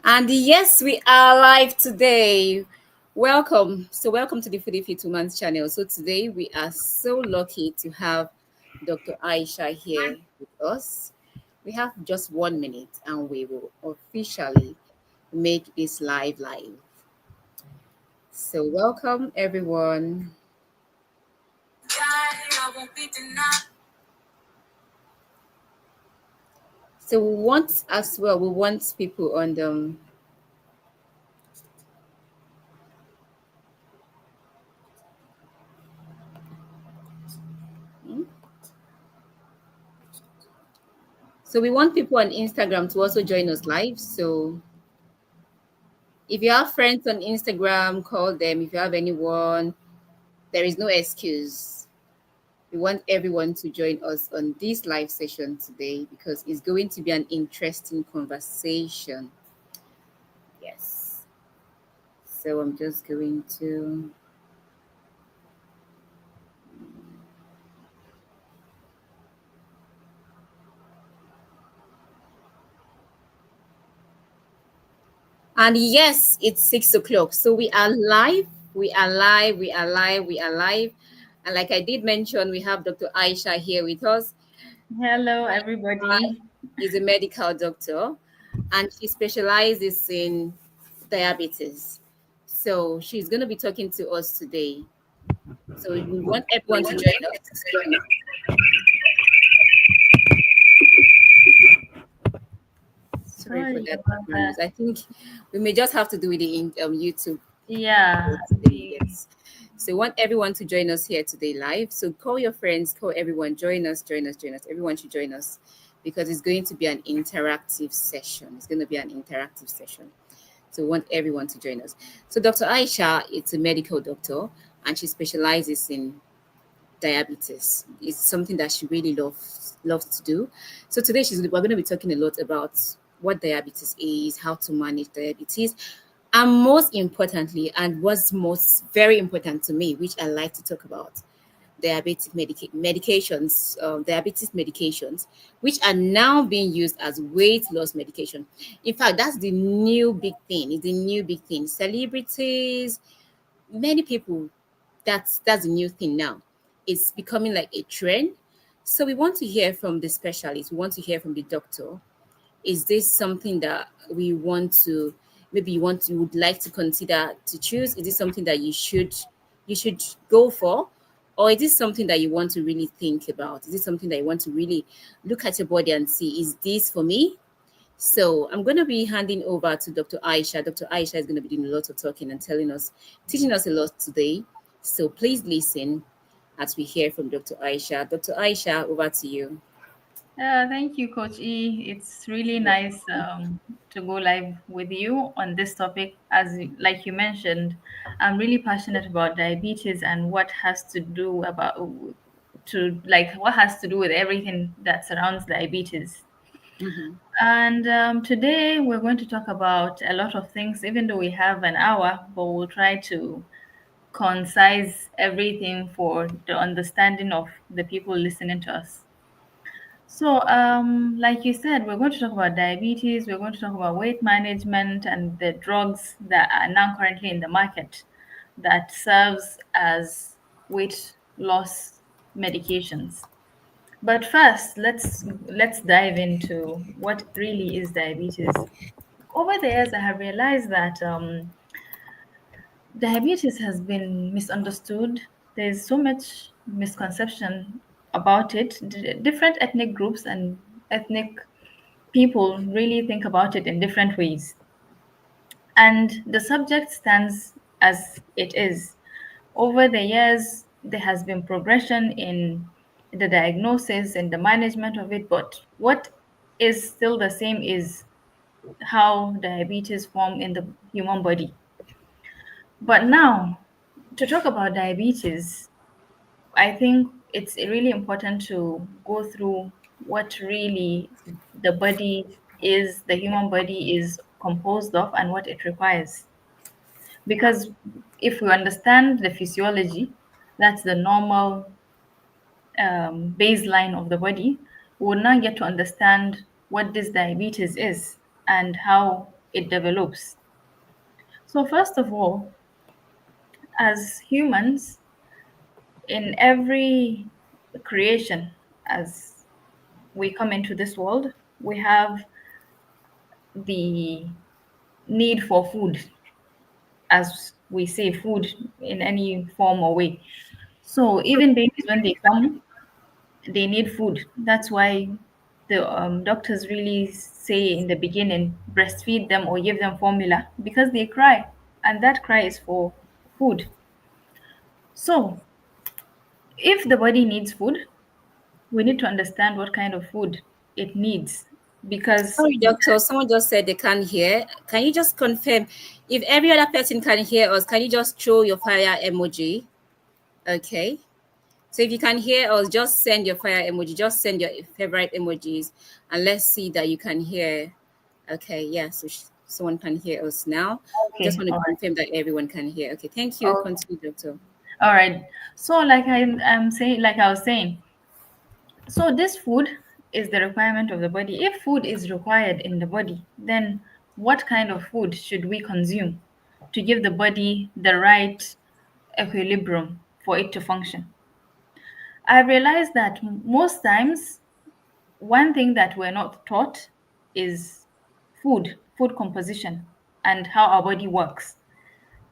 And yes, we are live today. Welcome. Welcome to the Foodiefit Woman's channel. So, today we are so lucky to have Dr. Aisha here with us. We have just 1 minute and we will officially make this live. So, welcome everyone. So, we want people on the So we want people on Instagram to also join us live. So if you have friends on Instagram, call them. If you have anyone, there is no excuse. We want everyone to join us on this live session today because it's going to be an interesting conversation. Yes. So I'm just going to. And yes, it's 6 o'clock. So we are live. We are live. We are live. We are live. And like I did mention, we have Dr. Aisha here with us. Hello, everybody. Is a medical doctor and she specializes in diabetes. So she's going to be talking to us today. So we want everyone to join us. Sorry for Sorry that about background that. noise. I think we may just have to do it in YouTube Yeah, today. Yes. So we want everyone to join us here today live. So call your friends, call everyone, join us. Everyone should join us because it's going to be an interactive session. It's going to be an interactive session. So we want everyone to join us. So Dr. Aisha is a medical doctor and she specializes in diabetes. It's something that she really loves to do. So today we're going to be talking a lot about what diabetes is, how to manage diabetes, and most importantly, and what's most very important to me, which I like to talk about, diabetes medications, which are now being used as weight loss medication. In fact, that's the new big thing. It's the new big thing. Celebrities, many people, that's the new thing now. It's becoming like a trend. So we want to hear from the specialist. We want to hear from the doctor. Is this something that we want to maybe you would like to consider to choose? Is this something that you should go for? Or is this something that you want to really think about? Is this something that you want to really look at your body and see, is this for me? So I'm going to be handing over to Dr. Aisha. Dr. Aisha is going to be doing a lot of talking and teaching us a lot today. So please listen as we hear from Dr. Aisha. Dr. Aisha, over to you. thank you, Coach E. It's really nice to go live with you on this topic. Like you mentioned, I'm really passionate about diabetes and what has to do with everything that surrounds diabetes. Mhm. And today we're going to talk about a lot of things, even though we have an hour, but we'll try to concise everything for the understanding of the people listening to us. So, like you said, we're going to talk about diabetes, we're going to talk about weight management and the drugs that are now currently in the market that serves as weight loss medications. But first, let's dive into what really is diabetes. Over the years, I have realized that diabetes has been misunderstood. There's so much misconception about it. Different ethnic groups and ethnic people really think about it in different ways. And the subject stands as it is. Over the years, there has been progression in the diagnosis and the management of it, but what is still the same is how diabetes form in the human body. But now, to talk about diabetes, I think it's really important to go through what really the human body is composed of and what it requires. Because if we understand the physiology, that's the normal baseline of the body, we will now get to understand what this diabetes is and how it develops. So, first of all, as humans, in every creation, as we come into this world, we have the need for food, as we say, food in any form or way. So, even babies, when they come, they need food. That's why the doctors really say in the beginning, breastfeed them or give them formula because they cry, and that cry is for food. So, if the body needs food, we need to understand what kind of food it needs because Sorry, doctor. Someone just said they can't hear. Can you just confirm if every other person can hear us? Can you just throw your fire emoji? Okay. So if you can hear us, just send your fire emoji. Just send your favorite emojis, and let's see that you can hear. Okay. Yeah. So someone can hear us now. Just okay, want to all right. confirm that everyone can hear. Okay. Thank you. Okay. Continue, doctor. All right. So, I'm saying, like I was saying, so this food is the requirement of the body. If food is required in the body, then what kind of food should we consume to give the body the right equilibrium for it to function? I realized that most times one thing that we're not taught is food composition, and how our body works.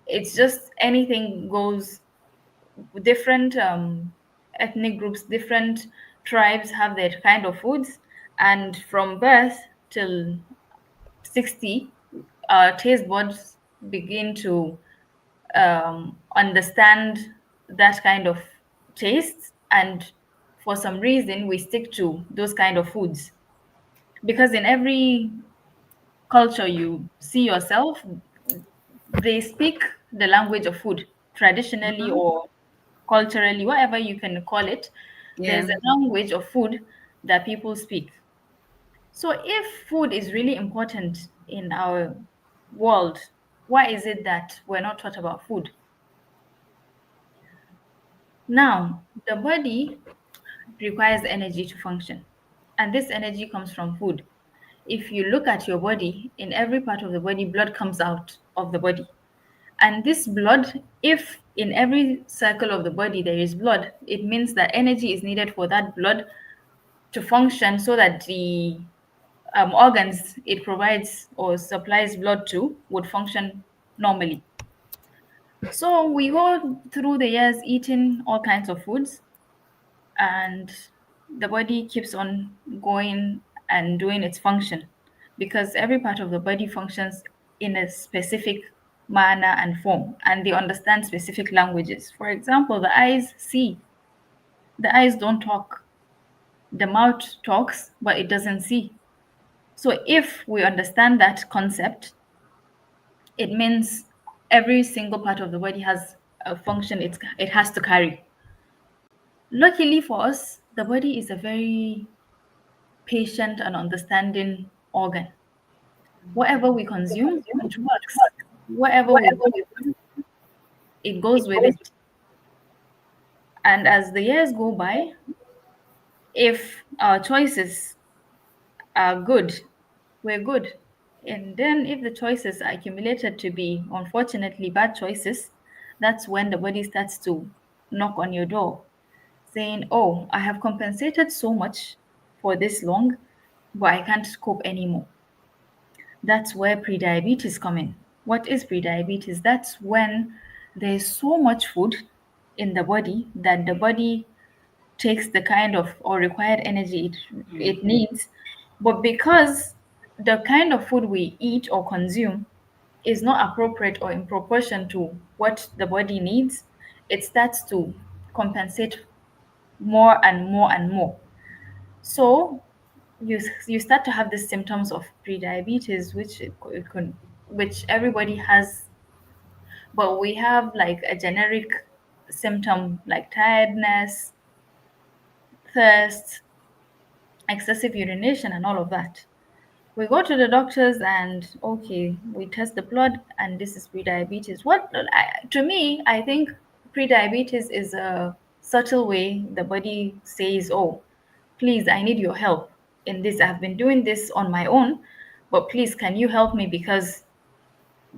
It's just anything goes. Different ethnic groups, different tribes have their kind of foods, and from birth till 60, our taste buds begin to understand that kind of taste, and for some reason we stick to those kind of foods because in every culture you see yourself, they speak the language of food traditionally Mhm. or culturally, whatever you can call it. There's Yeah. a language of food that people speak. So, if food is really important in our world, why is it that we're not taught about food? Now, the body requires energy to function, and this energy comes from food. If you look at your body, in every part of the body, blood comes out of the body. And this blood, if in every circle of the body there is blood, it means that energy is needed for that blood to function so that the organs it provides or supplies blood to would function normally. So we go through the years eating all kinds of foods, and the body keeps on going and doing its function because every part of the body functions in a specific manner and form, and they understand specific languages. For example, the eyes see, the eyes don't talk, the mouth talks, but it doesn't see. So if we understand that concept, it means every single part of the body has a function it has to carry. Luckily for us, the body is a very patient and understanding organ. Whatever we consume, it works. Whatever we give it, it goes with it. And as the years go by, if our choices are good, we're good. And then if the choices are accumulated to be unfortunately bad choices, that's when the body starts to knock on your door saying, "Oh, I have compensated so much for this long, but I can't cope anymore." That's where prediabetes come in. What is prediabetes? That's when there's so much food in the body that the body takes the kind of or required energy it needs, but because the kind of food we eat or consume is not appropriate or in proportion to what the body needs, it starts to compensate more and more and more. So you start to have the symptoms of prediabetes, which it could, which everybody has, but we have like a generic symptom like tiredness, thirst, excessive urination, and all of that. We go to the doctors and okay, we test the blood, and this is prediabetes. To me, I think prediabetes is a subtle way the body says, "Oh, please, I need your help in this. I've been doing this on my own, but please, can you help me, because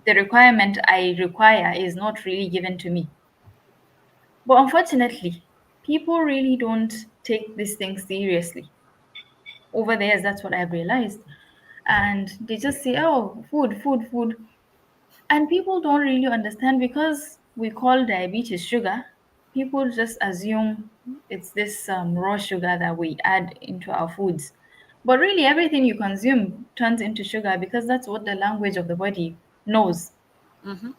the requirement I require is not really given to me. But unfortunately, people really don't take these things seriously. Over there, that's what I've realized. And they just say, oh, food, food, food. And people don't really understand, because we call diabetes sugar. People just assume it's this raw sugar that we add into our foods. But really, everything you consume turns into sugar, because that's what the language of the body knows. Mm-hmm.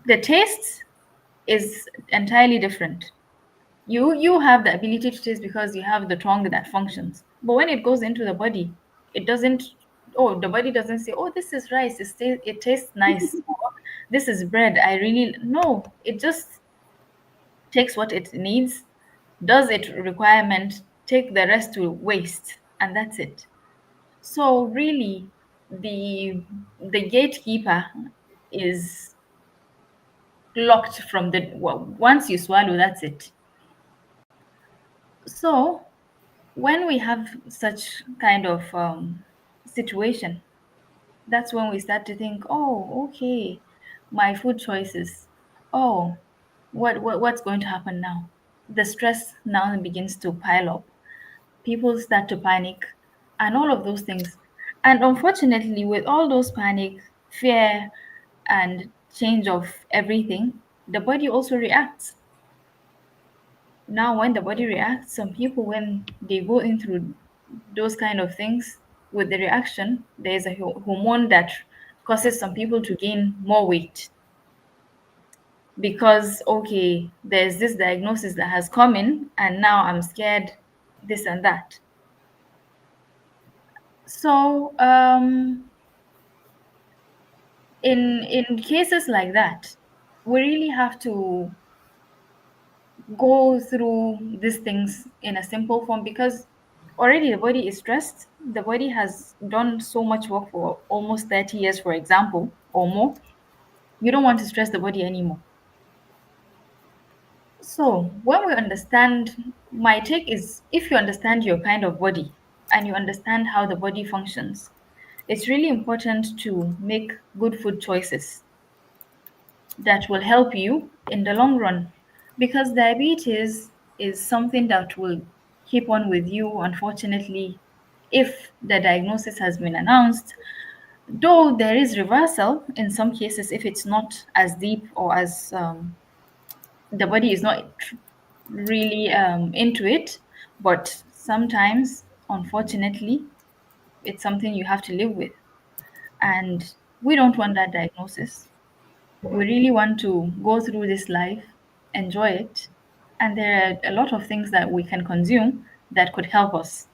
The taste is entirely different. You have the ability to taste because you have the tongue that functions, but when it goes into the body, it doesn't. Oh, the body doesn't say, oh, this is rice, it tastes nice, or this is bread, I really, no, it just takes what it needs, does its requirement, take the rest to waste, and that's it. So really, the gatekeeper is locked from the, well, once you swallow, that's it. So when we have such kind of situation, that's when we start to think, oh, okay, my food choices. Oh, what's going to happen now? The stress now begins to pile up. People start to panic, and all of those things. And unfortunately, with all those panic, fear, and change of everything, the body also reacts. Now when the body reacts, some people, when they go in through those kind of things, with the reaction, there's a hormone that causes some people to gain more weight, because okay, there's this diagnosis that has come in, and now I'm scared, this and that. So in cases like that, we really have to go through these things in a simple form, because already the body is stressed. The body has done so much work for almost 30 years, for example, or more. You don't want to stress the body anymore. So when we understand, my take is, if you understand your kind of body and you understand how the body functions, it's really important to make good food choices that will help you in the long run, because diabetes is something that will keep on with you, unfortunately, if the diagnosis has been announced, though there is reversal in some cases if it's not as deep, or as the body is not really into it. But sometimes, unfortunately, it's something you have to live with, and we don't want that diagnosis. We really want to go through this life, enjoy it, and there are a lot of things that we can consume that could help us.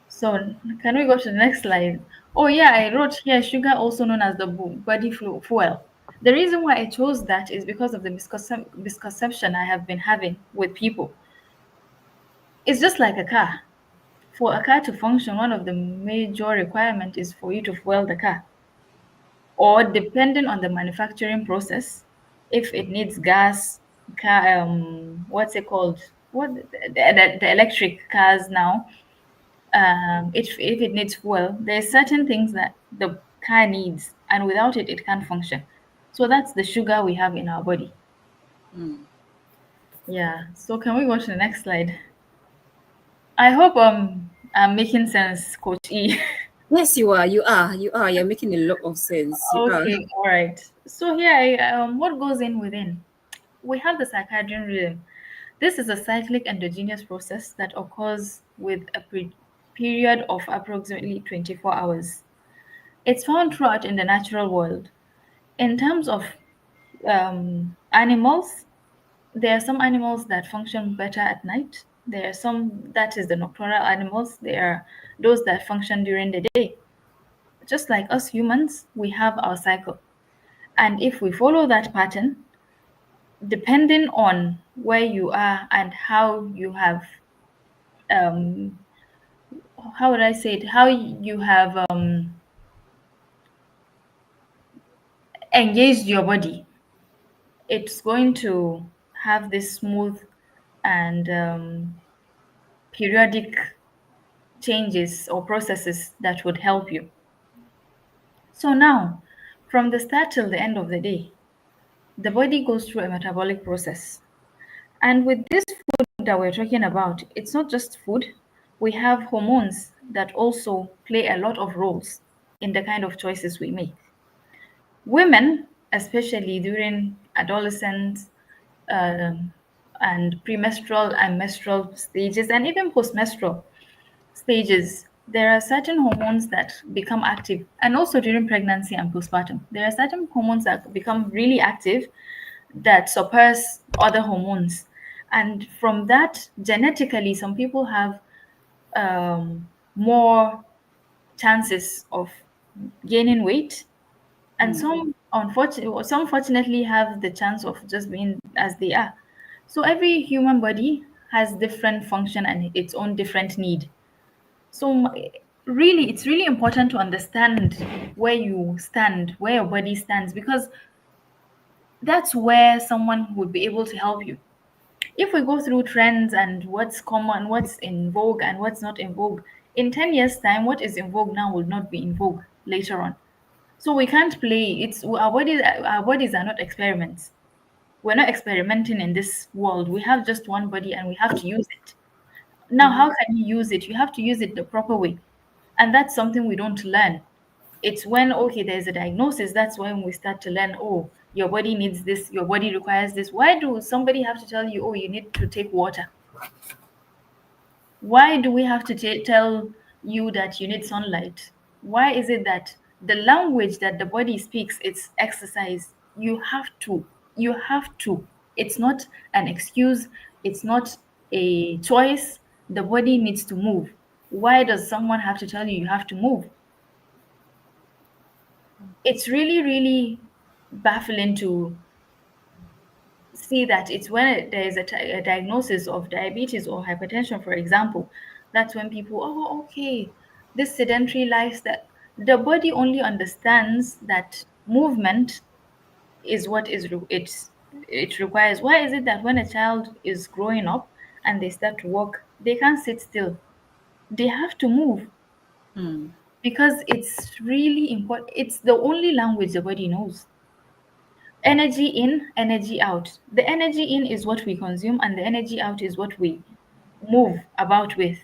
So, can we go to the next slide? Oh, yeah, I wrote here sugar, also known as the body fuel. The reason why I chose that is because of the misconception I have been having with people. It's just like a car. For a car to function, one of the major requirements is for you to fuel the car, or depending on the manufacturing process, if it needs gas, car, what's it called, what the electric cars now, if it needs fuel, there's certain things that the car needs, and without it it can't function. So that's the sugar we have in our body. Mm. Yeah, so can we go to the next slide? I hope I'm making sense, Coach E. Yes, you are. You are. You are. You're making a lot of sense. You are. Okay, all right. So here, what goes in within? We have the circadian rhythm. This is a cyclic endogenous process that occurs with a period of approximately 24 hours. It's found throughout in the natural world. In terms of animals, there are some animals that function better at night. There are some, that is the nocturnal animals. There are those that function during the day. Just like us humans, we have our cycle. And if we follow that pattern, depending on where you are and how you have, um, how would I say it, how you have engaged your body, it's going to have this smooth and periodic changes or processes that would help you. So now, from the start till the end of the day, the body goes through a metabolic process. And with this food that we're talking about, it's not just food. We have hormones that also play a lot of roles in the kind of choices we make. Women, especially during adolescence, um, and premenstrual and menstrual stages, and even postmenstrual stages, there are certain hormones that become active, and also during pregnancy and postpartum, there are certain hormones that become really active that suppress other hormones. And from that, genetically, some people have more chances of gaining weight, and Mm. some fortunately have the chance of just being as they are. So every human body has different function and its own different need. So really, it's really important to understand where you stand, where your body stands, because that's where someone would be able to help you. If we go through trends and what's common, what's in vogue and what's not in vogue, in 10 years time, what is in vogue now will not be in vogue later on. So we can't play. It's our bodies are not experiments. We're not experimenting in this world. We have just one body and we have to use it. Now, Mm-hmm. how can you use it? You have to use it the proper way. And that's something we don't learn. It's when, okay, there's a diagnosis, that's when we start to learn, oh, your body needs this, your body requires this. Why do somebody have to tell you, oh, you need to take water? Why do we have to tell you that you need sunlight? Why is it that the language that the body speaks, it's exercise? You have to. It's not an excuse, it's not a choice. The body needs to move. Why does someone have to tell you you have to move? It's really, really baffling to see that it's when there is a diagnosis of diabetes or hypertension, for example, that's when people, oh, okay, this sedentary lifestyle, the body only understands that movement is what it requires. Why is it that when a child is growing up and they start to walk, they can't sit still? They have to move Mm. because it's really important. It's the only language the body knows. Energy in, energy out. The energy in is what we consume, and the energy out is what we move about with,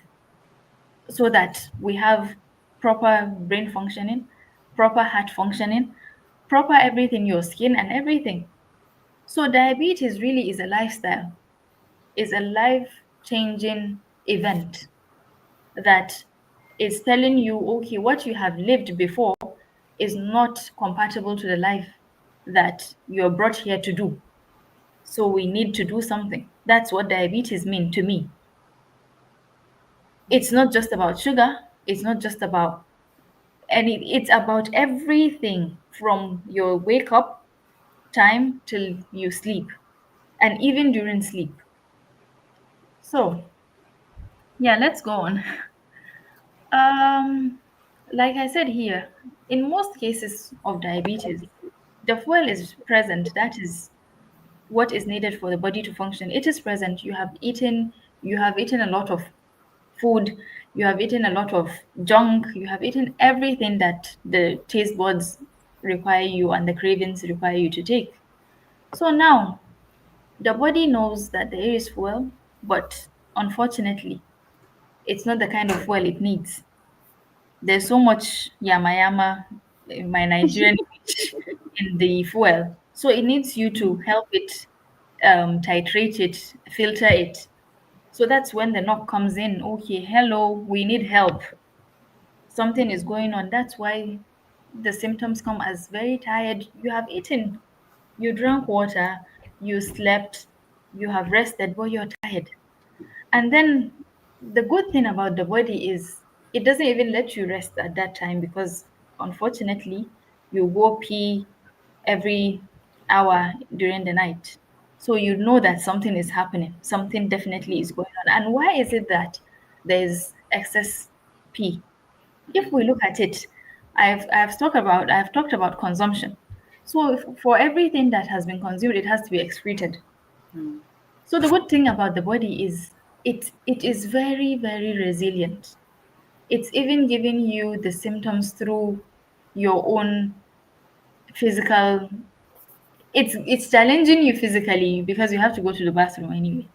so that we have proper brain functioning, proper heart functioning, proper everything, your skin and everything. So, diabetes really is a lifestyle, is a life changing event that is telling you, okay, what you have lived before is not compatible to the life that you're brought here to do. So we need to do something. That's what diabetes mean to me. It's not just about sugar, it's not just about it's about everything from your wake up time till you sleep, and even during sleep. So, yeah, let's go on. Um like I said here, in most cases of diabetes, the fuel is present. That is what is needed for the body to function. It is present. You have eaten a lot of food, you have eaten a lot of junk, you have eaten everything that the taste buds require you and the cravings require you to take. So now the body knows that there is fuel, but unfortunately, it's not the kind of fuel it needs. There's so much yama yama, in my Nigerian speech, in the fuel. So it needs you to help it, titrate it, filter it. So that's when the knock comes in. Okay, hello, we need help. Something is going on. That's why the symptoms come as very tired. You have eaten, you drank water, you slept, you have rested, but you're tired. And then the good thing about the body is it doesn't even let you rest at that time, because unfortunately you go pee every hour during the night. So you know that something is happening, something definitely is going on. And why is it that there's excess pee? If we look at it, I've talked about consumption. So for everything that has been consumed, it has to be excreted. Mm. So the good thing about the body is it is very, very resilient. It's even giving you the symptoms through your own physical. It's challenging you physically because you have to go to the bathroom anyway.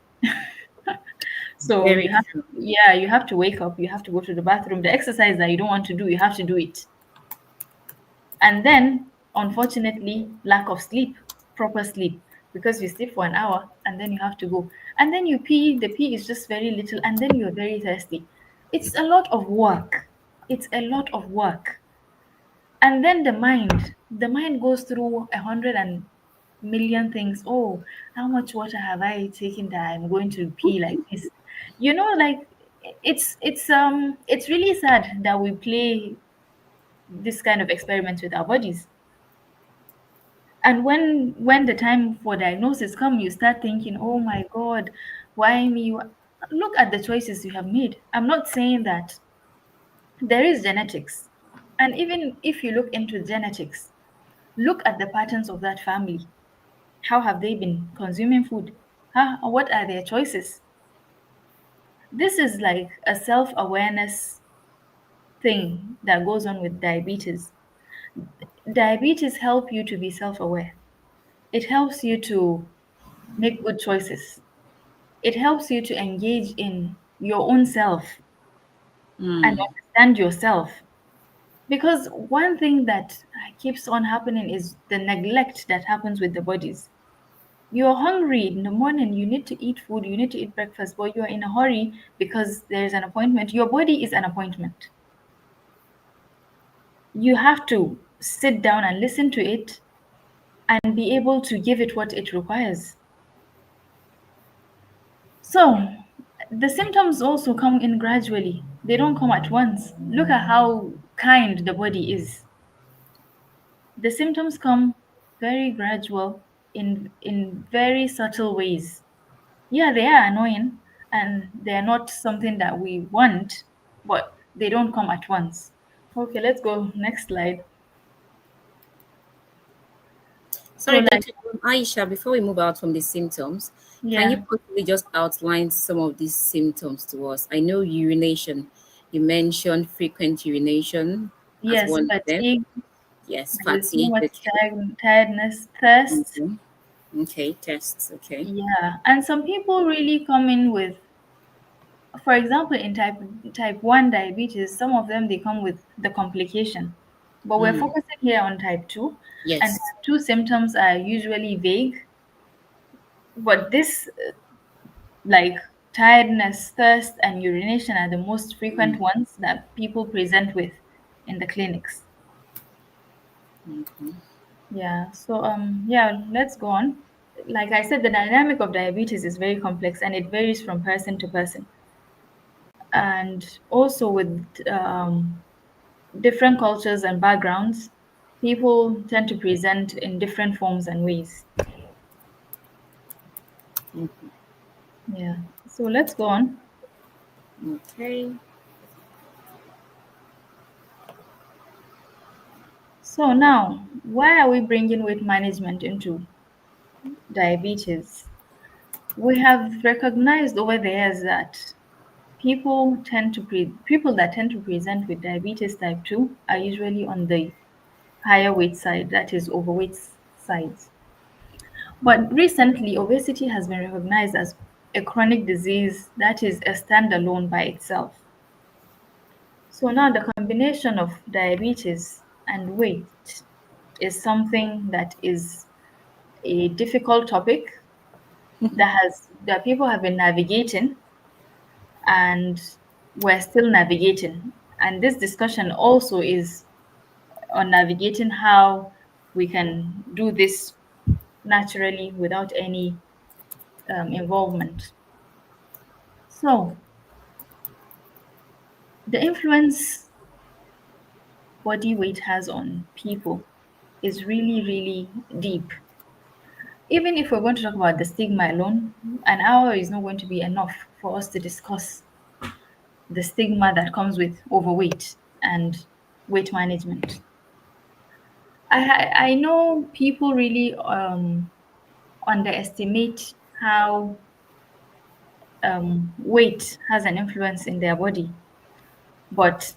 So Very you have, true. yeah, you have to wake up, you have to go to the bathroom. The exercise that you don't want to do, you have to do it. And then, unfortunately, lack of sleep, proper sleep, because you sleep for an hour and then you have to go. And then you pee, the pee is just very little, and then you're very thirsty. It's a lot of work. It's a lot of work. And then the mind goes through 100 and million things. Oh, how much water have I taken that I'm going to pee like this? Like it's really sad that we play this kind of experiments with our bodies. And when the time for diagnosis come, you start thinking, oh my god, why me? Look at the choices you have made. I'm not saying that there is genetics, and even if you look into genetics, look at the patterns of that family. How have they been consuming food? What are their choices? This is like a self-awareness thing that goes on with diabetes. Diabetes help you to be self-aware. It helps you to make good choices. It helps you to engage in your own self and Mm. understand yourself. Because one thing that keeps on happening is the neglect that happens with the bodies. You're hungry in the morning, you need to eat food, you need to eat breakfast, but you're in a hurry because there's an appointment. Your body is an appointment. You have to sit down and listen to it and be able to give it what it requires. So, the symptoms also come in gradually. They don't come at once. Look at how kind the body is. The symptoms come very gradual in very subtle ways. Yeah, they are annoying and they're not something that we want, but they don't come at once. Okay, let's go next slide. So Sorry, like, Dr. Aisha, before we move out from the symptoms, can you yeah, possibly just outline some of these symptoms to us? I know urination. You mentioned frequent urination as yes, one of them. fatigue, Yes, there's so fatigue. much Okay. tiredness, thirst. Mhm. Okay, tests. Okay. Yeah, and some people really come in with, for example, in type 1 diabetes, some of them they come with the complication. But we're Mm. focusing here on type 2, and Yes. type 2 symptoms are usually vague, but this like tiredness, thirst, and urination are the most frequent Mm. ones that people present with in the clinics. Mhm. Yeah, so yeah, let's go on. Like I said, the dynamic of diabetes is very complex and it varies from person to person. And also with different cultures and backgrounds, people tend to present in different forms and ways. Mhm. Yeah. So let's go on. Okay. So now, why are we bringing weight management into diabetes? We have recognized over the years that people that tend to present with diabetes type 2 are usually on the higher weight side, that is overweight side. But recently, obesity has been recognized as a chronic disease that is a standalone by itself. So now the combination of diabetes and weight is something that is a difficult topic that people have been navigating, and we're still navigating. And this discussion also is on navigating how we can do this naturally without any involvement. So, the influence body weight has on people is really, really deep. Even if we're going to talk about the stigma alone, an hour is not going to be enough for us to discuss the stigma that comes with overweight and weight management. I know people really underestimate how weight has an influence in their body, but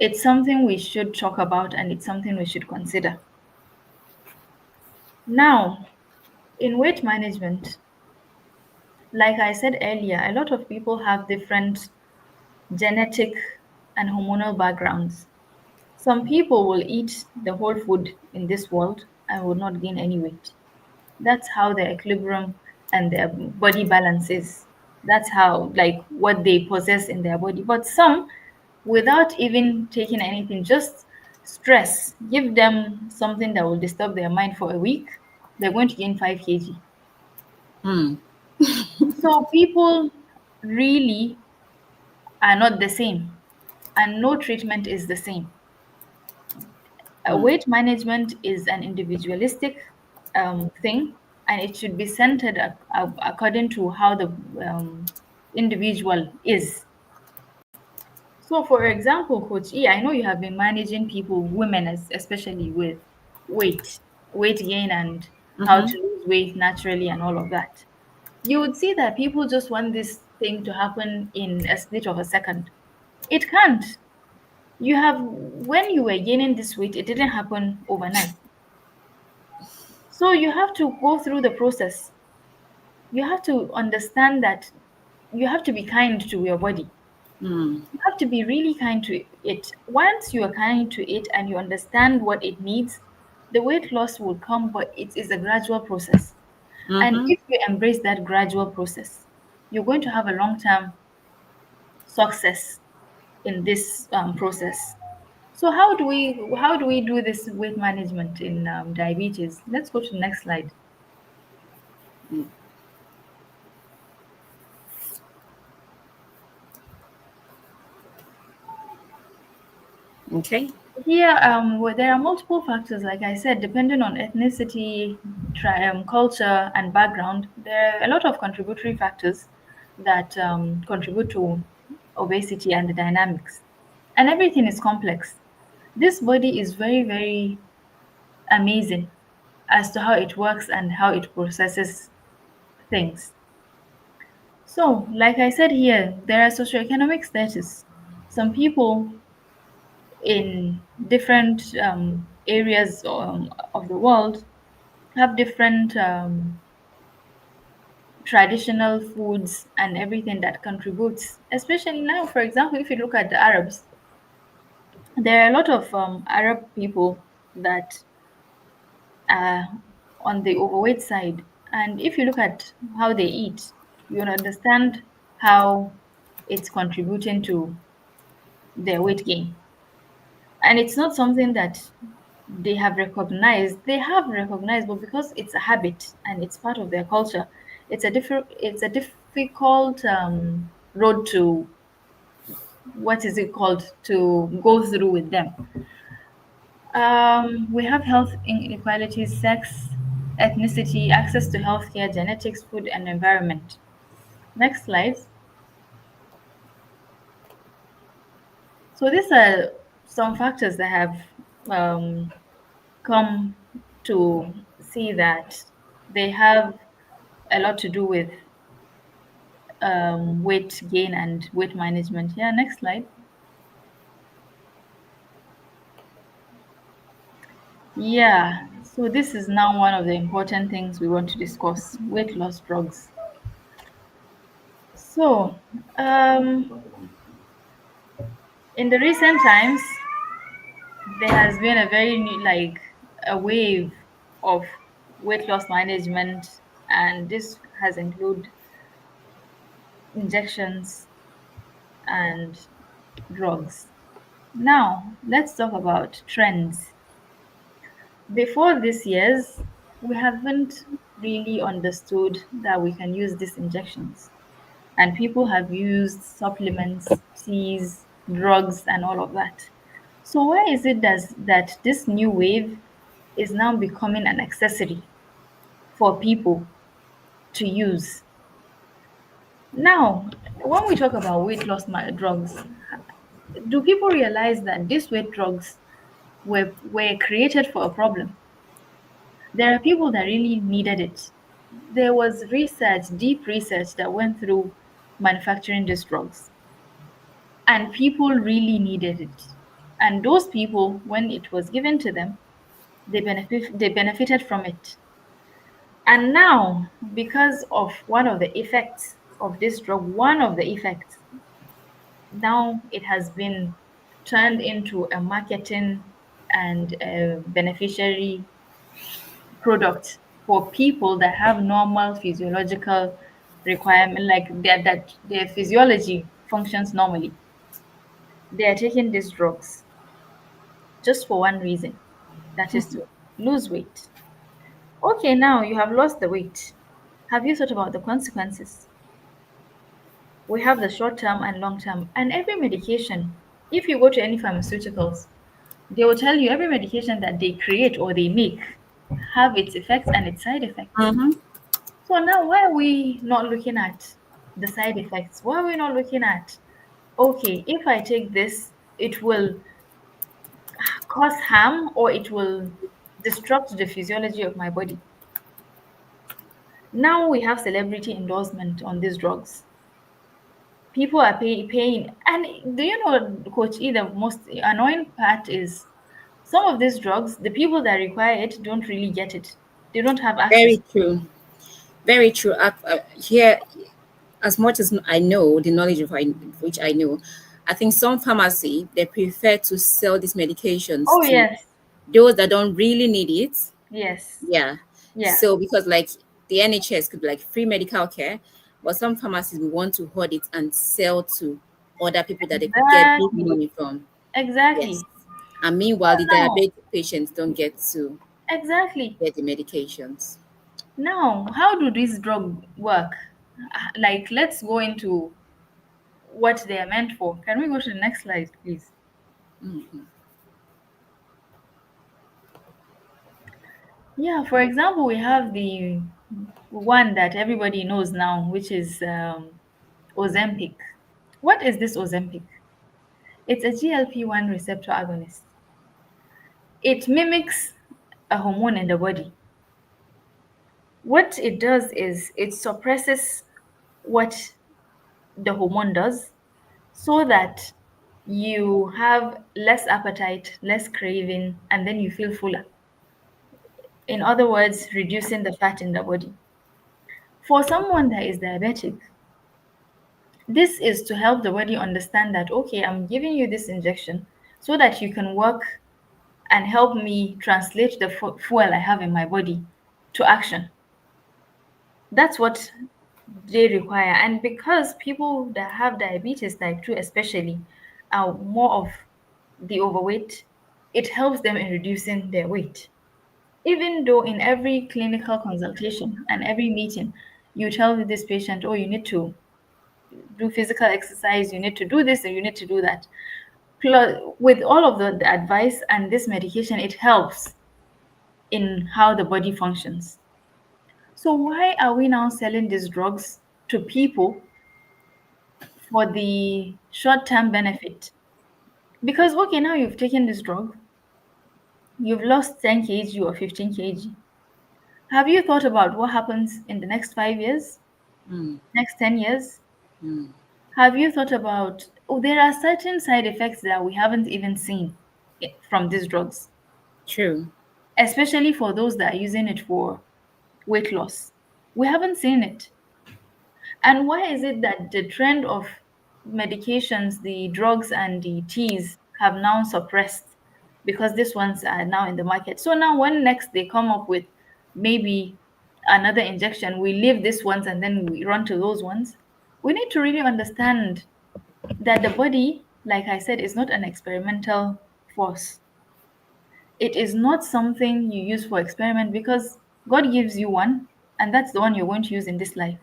It's something we should talk about and it's something we should consider. Now, in weight management, like I said earlier, a lot of people have different genetic and hormonal backgrounds. Some people will eat the whole food in this world and will not gain any weight. That's how their equilibrium and their body balance is. That's how, like, what they possess in their body. But some, without even taking anything, just stress, give them something that will disturb their mind for a week, they're going to gain 5 kg. Hmm. So people really are not the same, and no treatment is the same. Hmm. Weight management is an individualistic thing, and it should be centered according to how the individual is. So, for example, Coach E, I know you have been managing people, women especially, with weight, weight gain, and how Mm-hmm. to lose weight naturally, and all of that. You would see that people just want this thing to happen in a split of a second. It can't. You have, when you were gaining this weight, it didn't happen overnight. So you have to go through the process. You have to understand that you have to be kind to your body. Hmm. You have to be really kind to it. Once you are kind to it and you understand what it needs, the weight loss will come, but it is a gradual process. And Mm-hmm. if you embrace that gradual process, you're going to have a long term success in this process. So how do we do this weight management in diabetes? Let's go to the next slide. Okay. Here, well, there are multiple factors, like I said, depending on ethnicity, culture, and background. There are a lot of contributory factors that contribute to obesity and the dynamics. And everything is complex. This body is very, very amazing as to how it works and how it processes things. So, like I said here, there are socioeconomic status. Some people in different areas of the world have different traditional foods and everything that contributes. Especially now, for example, if you look at the Arabs, there are a lot of Arab people that are on the overweight side. And if you look at how they eat, you'll understand how it's contributing to their weight gain. And it's not something that they have recognized, but because it's a habit and it's part of their culture, it's a difficult road to, what is it called, to go through with them. We have health inequalities, sex, ethnicity, access to healthcare, genetics, food, and environment. Next slide. So these are some factors that have um, come to see that they have a lot to do with weight gain and weight management. Yeah, next slide. Yeah, so this is now one of the important things we want to discuss, weight loss drugs. So, in the recent times, there has been a very new, like a wave of weight loss management, and this has included injections and drugs. Now, let's talk about trends. Before this years, we haven't really understood that we can use these injections. And people have used supplements, teas, drugs, and all of that. So why is it that this new wave is now becoming an accessory for people to use? Now, when we talk about weight loss drugs, do people realize that these weight drugs were created for a problem? There are people that really needed it. There was research, deep research that went through manufacturing these drugs, and people really needed it. And those people, when it was given to them, they benefited from it. And now, because of one of the effects of this drug, one of the effects, now it has been turned into a marketing and a beneficiary product for people that have normal physiological requirement, like that their physiology functions normally. They are taking these drugs just for one reason, that is to lose weight. Okay, now you have lost the weight. Have you thought about the consequences? We have the short term and long term, and every medication. If you go to any pharmaceuticals, they will tell you every medication that they create or they make have its effects and its side effects. Mm-hmm. So now why are we not looking at the side effects? Why are we not looking at, okay, if I take this, it will cause harm or it will disrupt the physiology of my body? Now we have celebrity endorsement on these drugs. People are paying. And do you know, Coach E, the most annoying part is some of these drugs, the people that require it don't really get it. They don't have access. Very true. Very true. Here, as much as I know the knowledge of which I know, I think some pharmacy they prefer to sell these medications Oh to yes, those that don't really need it. yes, Yeah. yeah, So because like the NHS could be like free medical care, but some pharmacies will want to hoard it and sell to other people that they could get big exactly, money from. Yes. exactly. And So meanwhile, the now, diabetic patients don't get to exactly. get the medications. Now, how do these drugs work? Like, let's go into what they are meant for. Can we go to the next slide, please? Mhm. Yeah, for example, we have the one that everybody knows now, which is Ozempic. What is this Ozempic? It's a GLP-1 receptor agonist. It mimics a hormone in the body. What it does is it suppresses what the hormone does so that you have less appetite, less craving, and then you feel fuller. In other words, reducing the fat in the body. For someone that is diabetic, this is to help the body understand that, okay, I'm giving you this injection so that you can work and help me translate the fuel I have in my body to action. That's what they require. And because people that have diabetes type 2 especially are more of the overweight, it helps them in reducing their weight. Even though in every clinical consultation and every meeting, you tell this patient, oh, you need to do physical exercise, you need to do this, and you need to do that. Plus, with all of the advice and this medication, it helps in how the body functions. So, why are we now selling these drugs to people for the short term benefit? Because, okay, now you've taken this drug, you've lost 10 kg or 15 kg. Have you thought about what happens in the next 5 years, Mm, next 10 years? mm. Have you thought about, oh, there are certain side effects that we haven't even seen from these drugs, True. especially for those that are using it for weight loss? We haven't seen it. And why is it that the trend of medications, the drugs and the teas have now suppressed? Because these ones are now in the market. So now when next they come up with maybe another injection, we leave these ones and then we run to those ones. We need to really understand that the body, like I said, is not an experimental force. It is not something you use for experiment because God gives you one and that's the one you're going to use in this life.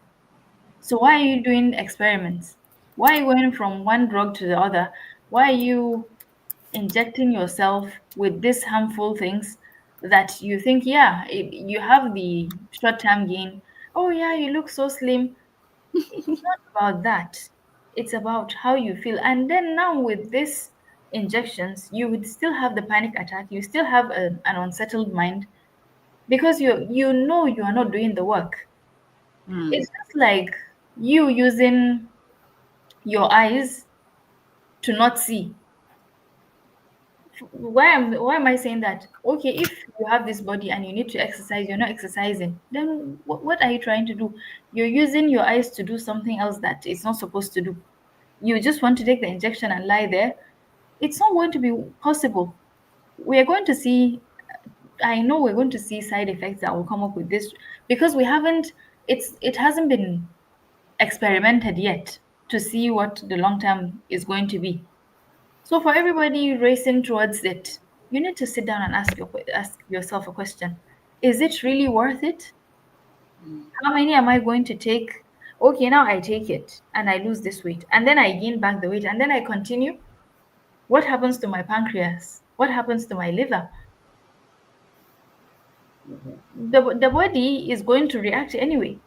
So why are you doing experiments? Why are you going from one drug to the other? Why are you injecting yourself with these harmful things that you think, yeah, you have the short-term gain. Oh yeah, you look so slim. It's not about that. It's about how you feel. And then now with these injections, you would still have the panic attack. You still have an unsettled mind because you know you are not doing the work. Mm. It's just like you using your eyes to not see. Why am I saying that? Okay, if you have this body and you need to exercise, you're not exercising, then what are you trying to do? You're using your eyes to do something else that it's not supposed to do. You just want to take the injection and lie there. It's not going to be possible. We are going to see, I know we're going to see side effects that will come up with this, because we haven't, it hasn't been experimented yet to see what the long term is going to be. So for everybody racing towards it, you need to sit down and ask yourself a question. Is it really worth it? How many am I going to take? Okay, now I take it and I lose this weight, and then I gain back the weight, and then I continue. What happens to my pancreas? What happens to my liver? The body is going to react anyway.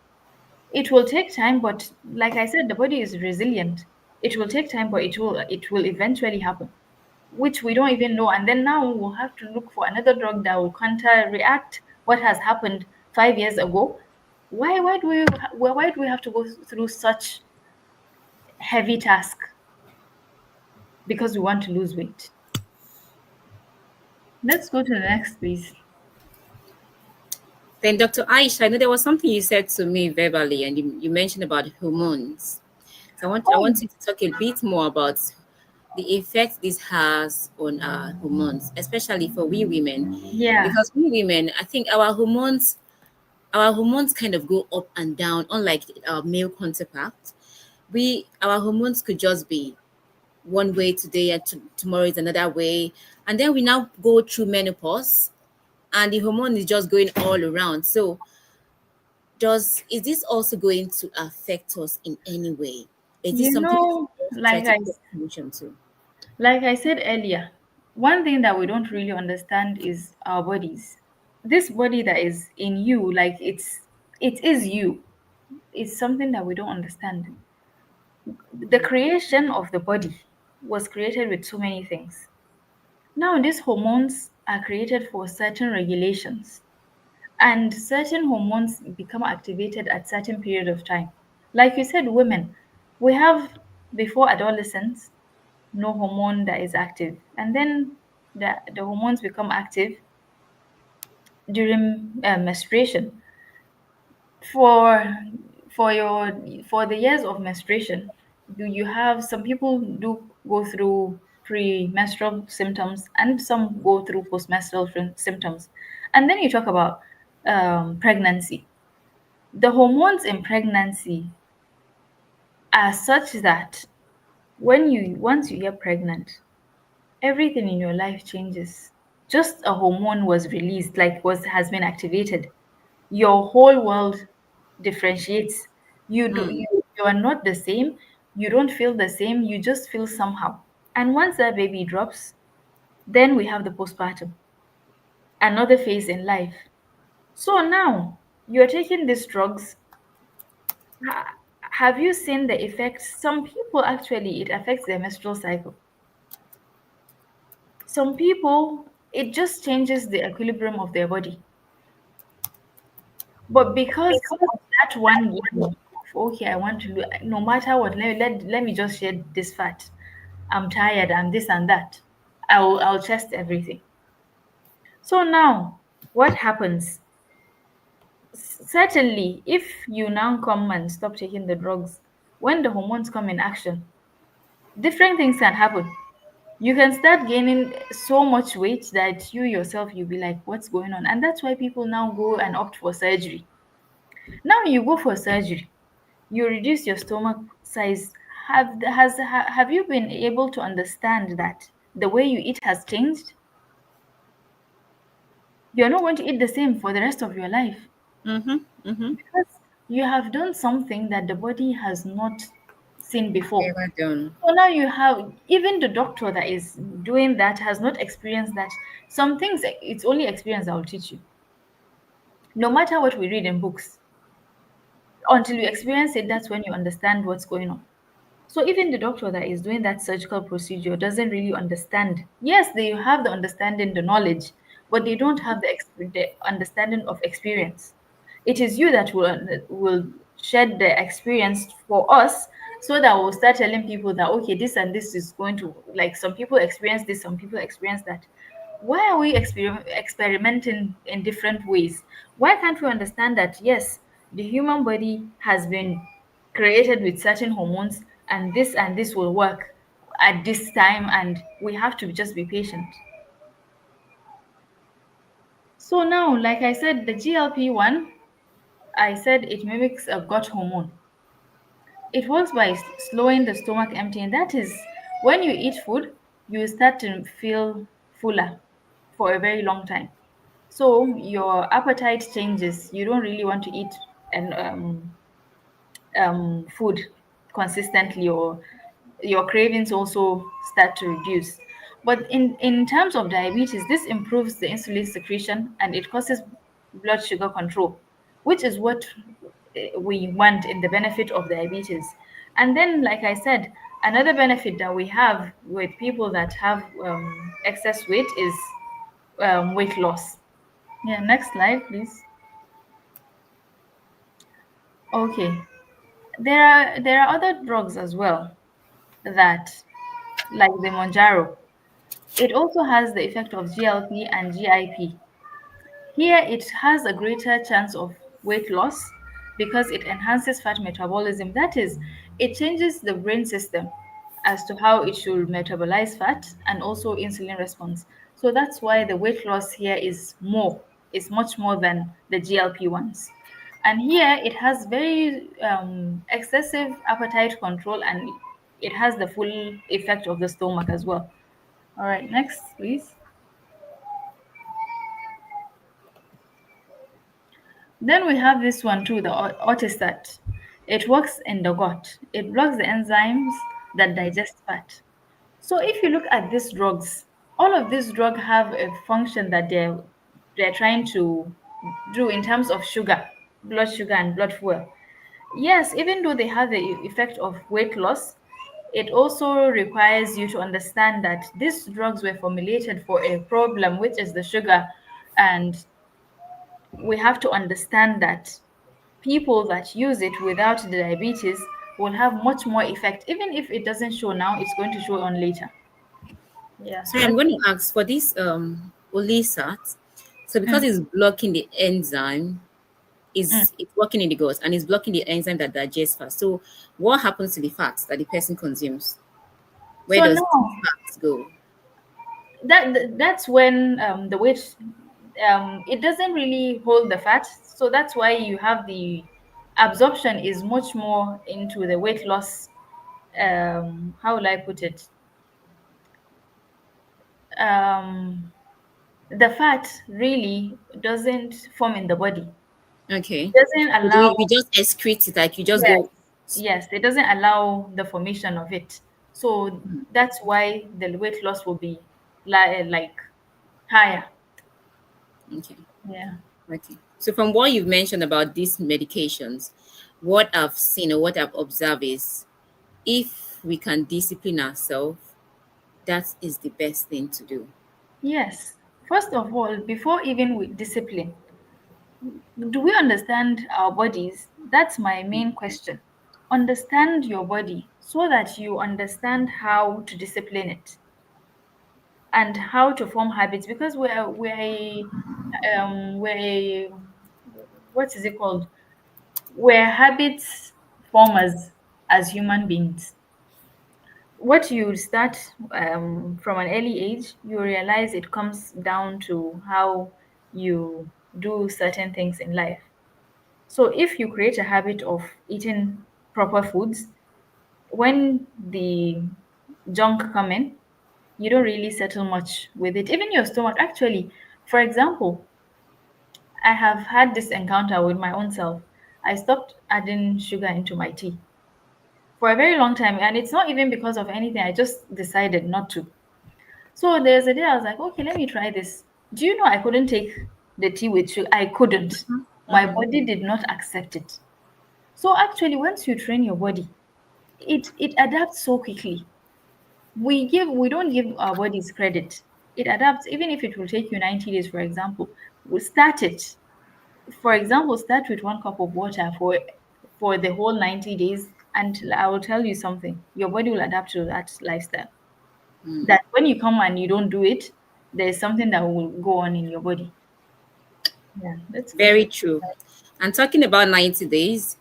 It will take time, but like I said, the body is resilient. It will take time, but it will eventually happen, which we don't even know. And then now we'll have to look for another drug that will counter-react what has happened 5 years ago. Why do we have to go through such heavy task because we want to lose weight? Let's go to the next, please. Then, Dr. Aisha, I know there was something you said to me verbally, and you mentioned about hormones. So I Oh, want you to talk a bit more about the effect this has on our hormones, especially for we women, yeah. because we women, I think our hormones kind of go up and down, unlike our male counterpart. Our hormones could just be one way today and tomorrow is another way, and then we now go through menopause, and the hormone is just going all around. So does is this also going to affect us in any way? Is this You something we know, should also try like to I pay attention to? like I said earlier, one thing that we don't really understand is our bodies. This body that is in you, like it is you. It's something that we don't understand. The creation of the body was created with so many things. Now, these hormones are created for certain regulations, and certain hormones become activated at certain period of time. Like you said, women, we have before adolescence no hormone that is active, and then the hormones become active during menstruation. For for your for the years of menstruation, do you have some people do go through premenstrual symptoms and some go through postmenstrual symptoms, and then you talk about pregnancy. The hormones in pregnancy are such that once you get pregnant, everything in your life changes. Just a hormone was released, like was has been activated, your whole world differentiates. Hmm. You are not the same. You don't feel the same. You just feel somehow. And once that baby drops, then we have the postpartum, another phase in life. So now you're taking these drugs. Have you seen the effects? Some people actually it affects their menstrual cycle. Some people it just changes the equilibrium of their body. But because of that one goal of, okay, I want to, no matter what, let me just shed this fat. I'm tired, I'm this and that. I'll test everything. So now, what happens? Certainly, if you now come and stop taking the drugs, when the hormones come in action, different things can happen. You can start gaining so much weight that you yourself, you'll be like, what's going on? And that's why people now go and opt for surgery. Now you go for surgery, you reduce your stomach size. Have you been able to understand that the way you eat has changed? You're not going to eat the same for the rest of your life Mm-hmm. Mm-hmm. because you have done something that the body has not seen before. Ever done. So now you have, even the doctor that is doing that has not experienced that. Some things it's only experience that will teach you. No matter what we read in books, until you experience it, that's when you understand what's going on. So even the doctor that is doing that surgical procedure doesn't really understand. Yes, they have the understanding, the knowledge, but they don't have the understanding of experience. It is you that will shed the experience for us so that we'll start telling people that okay, this and this is going to, like, some people experience this, some people experience that. Why are we experimenting in different ways? Why can't we understand that yes, the human body has been created with certain hormones, and this will work at this time, and we have to just be patient. So now, like I said, the GLP-1, I said it mimics a gut hormone. It works by slowing the stomach emptying. That is, when you eat food, you start to feel fuller for a very long time. So your appetite changes. You don't really want to eat and food consistently, or your cravings also start to reduce. But in terms of diabetes, this improves the insulin secretion and it causes blood sugar control, which is what we want in the benefit of diabetes. And then, like I said, another benefit that we have with people that have excess weight is weight loss. Yeah, next slide, please. Okay, there are other drugs as well that, like the Monjaro, it also has the effect of GLP and GIP. Here, it has a greater chance of weight loss because it enhances fat metabolism. That is, it changes the brain system as to how it should metabolize fat and also insulin response. So that's why the weight loss here is much more than the GLP ones. And here, it has very excessive appetite control, and it has the full effect of the stomach as well. All right, next, please. Then we have this one too, the ortistat. It works in the gut. It blocks the enzymes that digest fat. So if you look at these drugs, all of these drugs have a function that they're trying to do in terms of sugar, blood sugar and blood fuel. Yes, even though they have the effect of weight loss, it also requires you to understand that these drugs were formulated for a problem, which is the sugar, and we have to understand that people that use it without the diabetes will have much more effect. Even if it doesn't show now, it's going to show on later. Yeah, Sorry, I'm that's going to ask for this olisat. So because mm, it's blocking the enzyme, mm. is it's working in the gut and it's blocking the enzyme that digests fat. So what happens to the fats that the person consumes? Where So does the now fats go? that's when the weight, it doesn't really hold the fat. So that's why you have the absorption is much more into the weight loss. How will I put it? Um, the fat really doesn't form in the body. Okay. Doesn't So allow. we just excrete it, like you just Yes, go. yes, it doesn't allow the formation of it. So that's why the weight loss will be like higher. Okay. Yeah. Okay. So from what you've mentioned about these medications, what I've seen or what I've observed is if we can discipline ourselves, that is the best thing to do. Yes. First of all, before even with discipline, do we understand our bodies? That's my main question. Understand your body so that you understand how to discipline it and how to form habits, because we're what is it called? We're habits formers as human beings. What you start from an early age, you realize it comes down to how you do certain things in life. So if you create a habit of eating proper foods, when the junk come in, you don't really settle much with it. Even your stomach, actually, for example, I have had this encounter with my own self. I stopped adding sugar into my tea for a very long time, and it's not even because of anything. I just decided not to. So there's a day I was like, okay, let me try this. Do you know I couldn't take the tea with sugar? I couldn't. My body did not accept it. So actually, once you train your body, it adapts so quickly. We don't give our bodies credit. It adapts, even if it will take you 90 days, for example. We start it. For example, start with 1 cup of water for the whole 90 days. And I will tell you something, your body will adapt to that lifestyle. Mm. That when you come and you don't do it, there's something that will go on in your body. Yeah, let's go to Very the true. And talking about 90 days,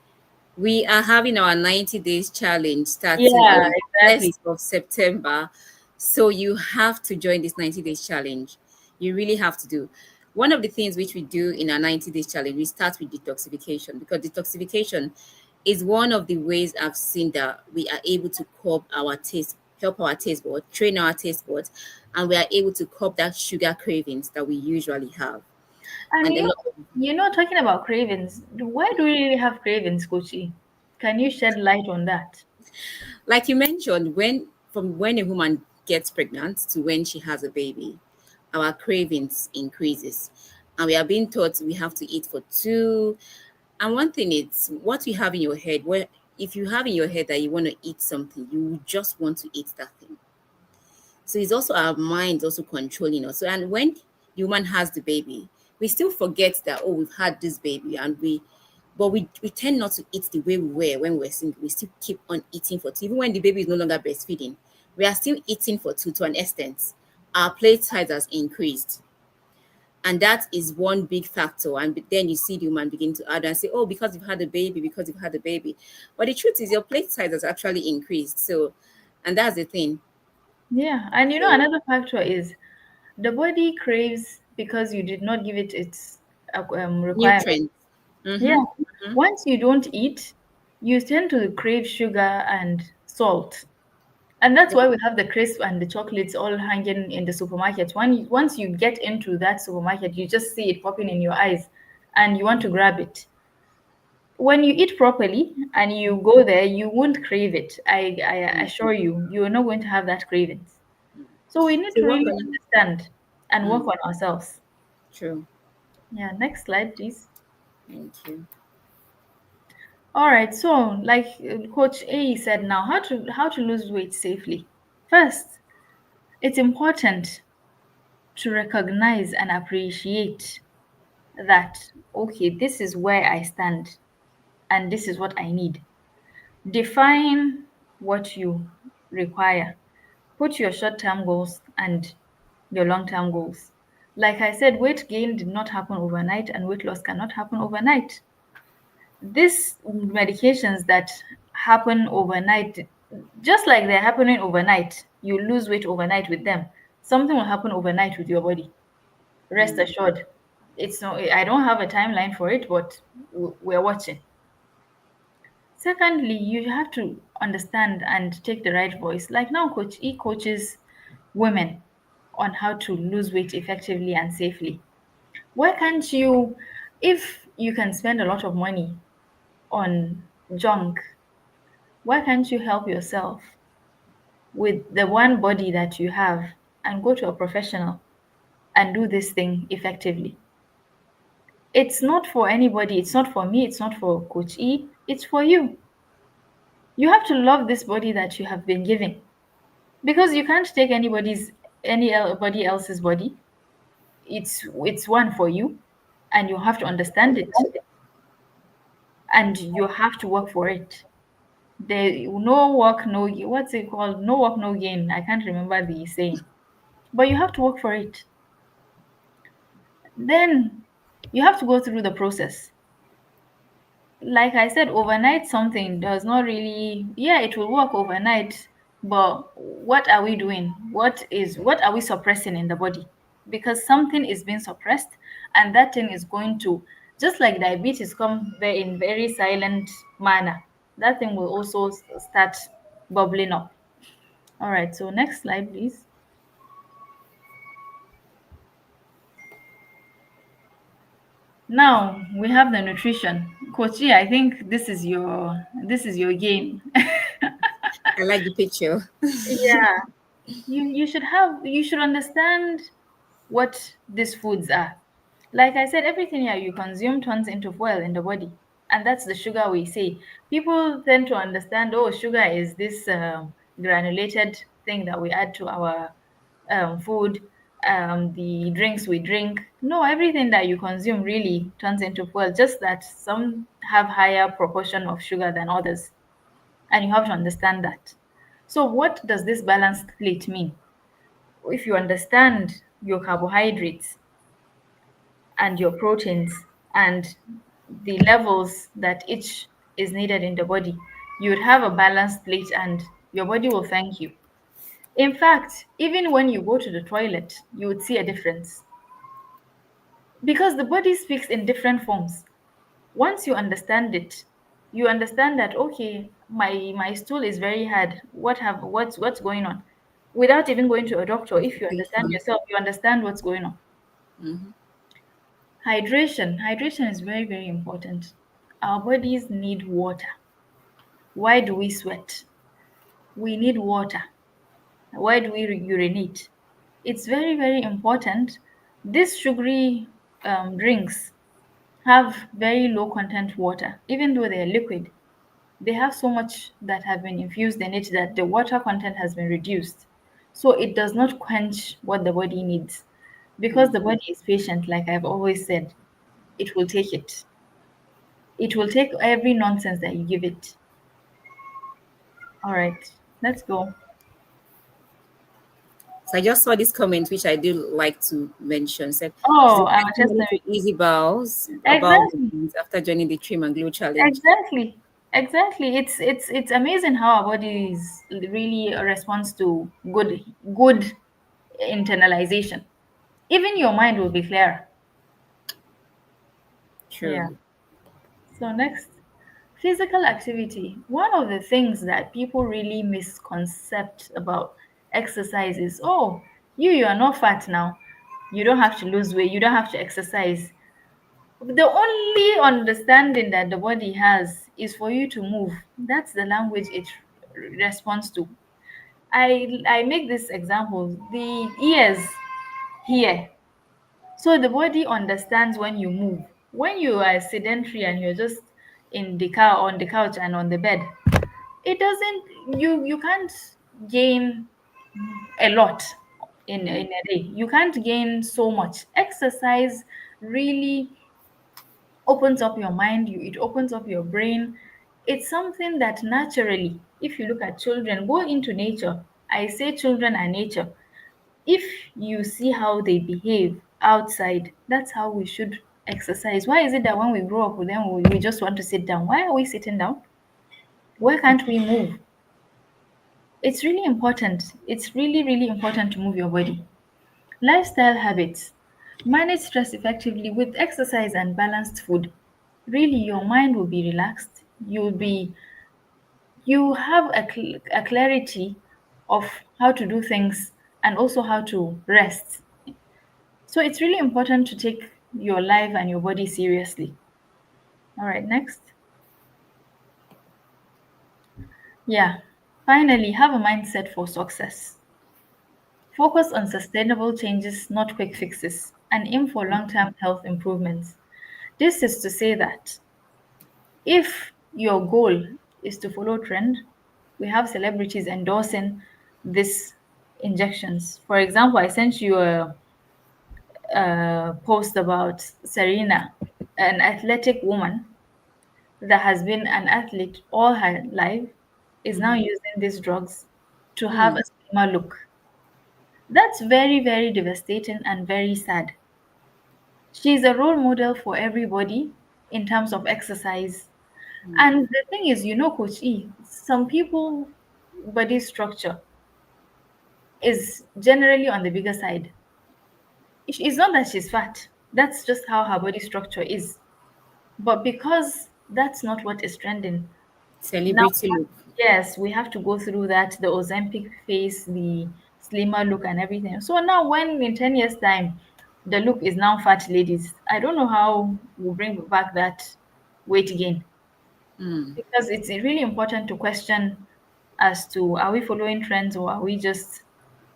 we are having our 90 days challenge starting yeah, on exactly. 1st of September. So you have to join this 90 days challenge. You really have to do. One of the things which we do in our 90 days challenge, we start with detoxification, because detoxification is one of the ways I've seen that we are able to curb our taste, help our taste bud, train our taste buds, and we are able to curb that sugar cravings that we usually have. And And a lot of, talking about cravings, why do we really have cravings, Kochi? Can you shed light on that? like you mentioned, when a woman gets pregnant to when she has a baby, our cravings increases, and we are being taught we have to eat for two. And one thing is what you have in your head. Where if you have in your head that you want to eat something, you just want to eat that thing. So it's also our mind also controlling us. So and when the woman has the baby, we still forget that, oh, we've had this baby, and we tend not to eat the way we were when we were single. We still keep on eating for two. Even when the baby is no longer breastfeeding, we are still eating for two to an extent. Our plate size has increased. And that is one big factor. And then you see the woman begin to add and say, oh, because you've had a baby, because you've had a baby. But the truth is your plate size has actually increased. So, and that's the thing. Yeah, and So another factor is the body craves because you did not give it its requirement. nutrients. Yeah, Mm-hmm. Mm-hmm. once you don't eat, you tend to crave sugar and salt. And that's why we have the crisp and the chocolates all hanging in the supermarket. Once you get into that supermarket, you just see it popping in your eyes and you want to grab it. When you eat properly and you go there, you won't crave it. I assure you, you are not going to have that cravings. So we need So to what really can understand and work mm, on ourselves. true. Yeah, next slide, please. Thank you. All right, so like Coach A said now, how to lose weight safely. First, it's important to recognize and appreciate that okay, this is where I stand and this is what I need. Define what you require. Put your short-term goals and your long-term goals. Like I said, weight gain did not happen overnight and weight loss cannot happen overnight. These medications that happen overnight, just like they're happening overnight, you lose weight overnight with them. Something will happen overnight with your body. Rest Mm, assured. It's no, I don't have a timeline for it, but we're watching. Secondly, you have to understand and take the right voice. Like now, Coach E coaches women on how to lose weight effectively and safely. Why can't you, if you can spend a lot of money on junk, why can't you help yourself with the one body that you have and go to a professional and do this thing effectively? It's not for anybody, it's not for me, it's not for Coach E, it's for you. You have to love this body that you have been given because you can't take anybody else's body. It's one for you and you have to understand it and you have to work for it. There no work, no what's it called? No work, no gain. I can't remember the saying. But you have to work for it. Then you have to go through the process. Like I said, overnight something does not really, yeah, it will work overnight, but what are we doing? What are we suppressing in the body? Because something is being suppressed, and that thing is going to, just like diabetes come very in very silent manner, that thing will also start bubbling up. All right, so next slide, please. Now we have the nutrition. Kochi, I think this is your game. I like the picture. Yeah, you should understand what these foods are. Like I said, everything here you consume turns into fuel in the body, and that's the sugar we say. People tend to understand, oh, sugar is this granulated thing that we add to our food, the drinks we drink. No, everything that you consume really turns into fuel. Just that some have higher proportion of sugar than others. and you have to understand that. So, what does this balanced plate mean? If you understand your carbohydrates and your proteins and the levels that each is needed in the body, you would have a balanced plate and your body will thank you. In fact, even when you go to the toilet, you would see a difference because the body speaks in different forms. Once you understand it, you understand that okay, my stool is very hard. What's going on? Without even going to a doctor, if you understand Constipation. yourself, you understand what's going on. Mm-hmm. Hydration is very, very important. Our bodies need water. Why do we sweat? We need water. Why do we urinate? It's very, very important. These sugary drinks have very low content water, even though they're liquid. They have so much that have been infused in it that the water content has been reduced. So it does not quench what the body needs. Because Mm. the body is patient, like I've always said, it will take it. It will take every nonsense that you give it. All right, let's go. So I just saw this comment, which I do like to mention. Said she's Oh, our expecting money testament. to easy bows about Exactly, movement after joining the Trim and Glow challenge. exactly, exactly. It's amazing how our bodies really responds to good internalization. Even your mind will be clearer. Yeah. True. So next, physical activity. One of the things that people really misconcept about exercise is, oh, you are not fat now. You don't have to lose weight. You don't have to exercise. The only understanding that the body has is for you to move. That's the language it responds to. I make this example. The ears here. So the body understands when you move. When you are sedentary and you're just in the car on the couch and on the bed, it doesn't you can't gain a lot in a day. You can't gain so much. Exercise really opens up your mind, it opens up your brain. It's something that naturally, if you look at children, go into nature. I say children are nature. If you see how they behave outside, that's how we should exercise. Why is it that when we grow up with them, we just want to sit down? Why are we sitting down? Why can't we move? It's really important. It's really, really important to move your body. Lifestyle habits. Manage stress effectively with exercise and balanced food. Really, your mind will be relaxed. You have a clarity of how to do things and also how to rest. So it's really important to take your life and your body seriously. All right, next. Yeah. Finally, have a mindset for success. Focus on sustainable changes, not quick fixes, and aim for long term health improvements. This is to say that if your goal is to follow trend, we have celebrities endorsing these injections. For example, I sent you a post about Serena, an athletic woman that has been an athlete all her life, is now Mm-hmm. using these drugs to have Mm. a slimmer look. That's very, very devastating and very sad. She's a role model for everybody in terms of exercise. Mm. And the thing is, Coach E, some people body structure is generally on the bigger side. It's not that she's fat. That's just how her body structure is. But because that's not what is trending, now, Celebrity look. yes, we have to go through that, the Ozempic face, the slimmer look and everything. So now when in 10 years' time the look is now fat ladies, I don't know how we'll bring back that weight gain. Mm. Because it's really important to question as to are we following trends or are we just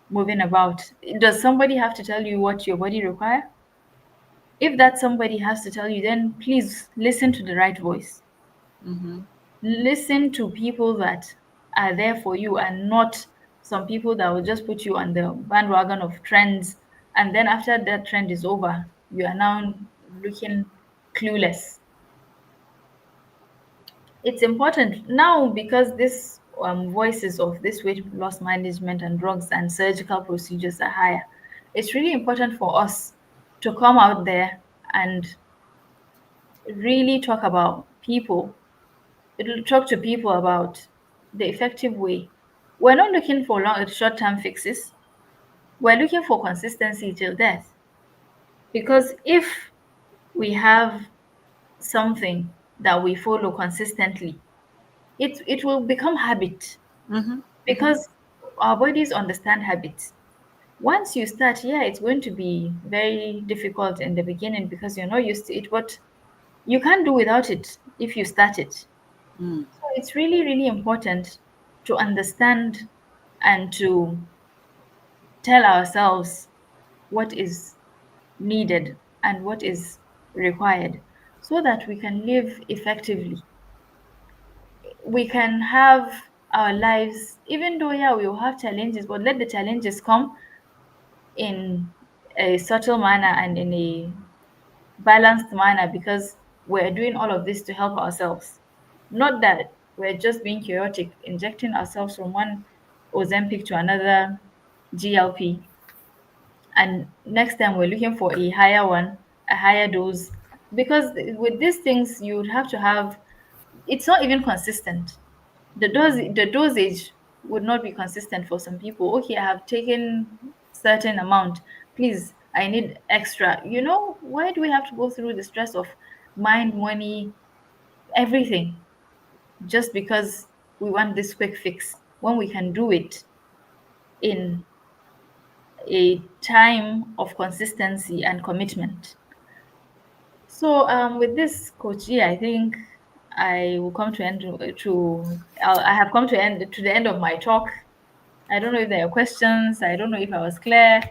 moving about? Does somebody have to tell you what your body require? If that somebody has to tell you, then please listen to the right voice. Mm-hmm. Listen to people that are there for you and not some people that will just put you on the bandwagon of trends, and then after that trend is over you are now looking clueless. it's important now because this voices of this weight loss management and drugs and surgical procedures are higher. It's really important for us to come out there and really talk to people about the effective way. We're not looking for short-term fixes. We're looking for consistency till death. Because if we have something that we follow consistently, it will become habit Mm-hmm. Mm-hmm. because our bodies understand habits. Once you start, yeah, it's going to be very difficult in the beginning because you're not used to it, but you can't do without it if you start it. Mm. So it's really, really important to understand and to tell ourselves what is needed and what is required so that we can live effectively. We can have our lives, even though, yeah, we will have challenges, but let the challenges come in a subtle manner and in a balanced manner because we're doing all of this to help ourselves. Not that we're just being chaotic, injecting ourselves from one Ozempic to another GLP, and next time we're looking for a higher one, a higher dose. Because with these things, you would have to have, it's not even consistent. The dosage would not be consistent for some people. Okay, I have taken certain amount. Please, I need extra. You know, why do we have to go through the stress of mind, money, everything just because we want this quick fix when we can do it in a time of consistency and commitment? So, with this, Coach G, I think I will come to end I have come to the end of my talk. I don't know if there are questions. I don't know if I was clear.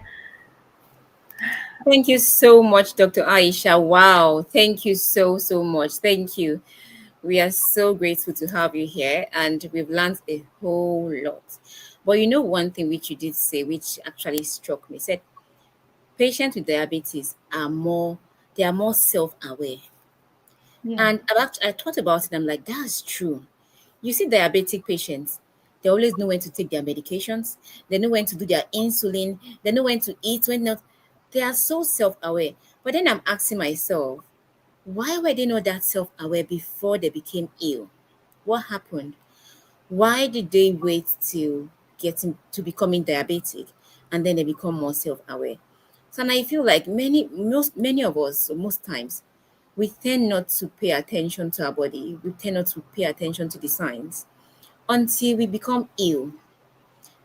Thank you so much, Dr. Aisha. Wow. Thank you so, so much. Thank you. We are so grateful to have you here, and we've learned a whole lot. But you know, one thing which you did say, which actually struck me, said patients with diabetes are more, they are more self-aware. Yeah, And I thought about it. I'm like, that's true. You see, diabetic patients, they always know when to take their medications. They know when to do their insulin. They know when to eat, when not. They are so self-aware. But then I'm asking myself, why were they not that self-aware before they became ill? What happened? Why did they wait till getting to becoming diabetic and then they become more self-aware? So and I feel like many of us, so most times, we tend not to pay attention to our body. We tend not to pay attention to the signs until we become ill,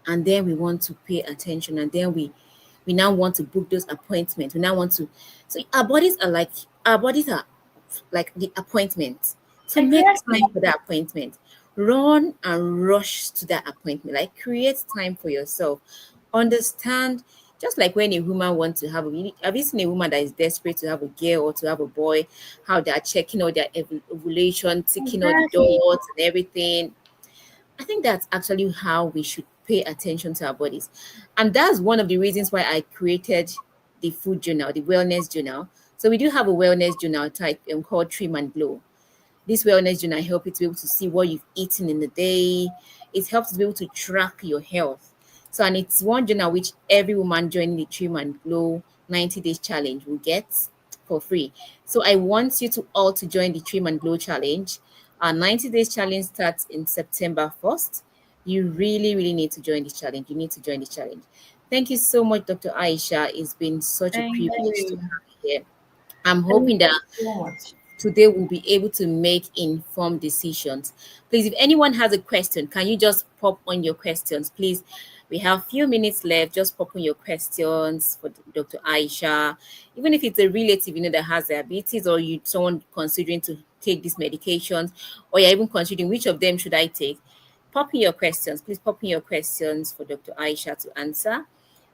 and then we want to pay attention, and then we now want to book those appointments. We now want to. So our bodies are like the appointment. So make exactly. time for that appointment. Run and rush to that appointment. Like create time for yourself. Understand. Just like when a woman wants to have you seen a woman that is desperate to have a girl or to have a boy, how they are checking all their ovulation, ticking all the Exactly. dots and everything. I think that's actually how we should pay attention to our bodies. And that's one of the reasons why I created the food journal, the wellness journal. So we do have a wellness journal type called Trim and Glow. This wellness journal helps you to be able to see what you've eaten in the day. It helps you to be able to track your health. So, and it's one journal which every woman joining the Trim and Glow 90 days challenge will get for free. So, I want you to all to join the Trim and Glow challenge. Our 90 days challenge starts in September 1st. You really, really need to join this challenge. You need to join this challenge. Thank you so much, Dr. Aisha. It's been such a Thank privilege to you. have you here. I'm Thank hoping that you so much. today we'll be able to make informed decisions. Please, if anyone has a question, can you just pop on your questions, please? We have few minutes left. Just pop on your questions for Dr. Aisha. Even if it's a relative, that has diabetes, or you someone considering to take these medications, or you're even considering which of them should I take. Pop in your questions. Please pop in your questions for Dr. Aisha to answer.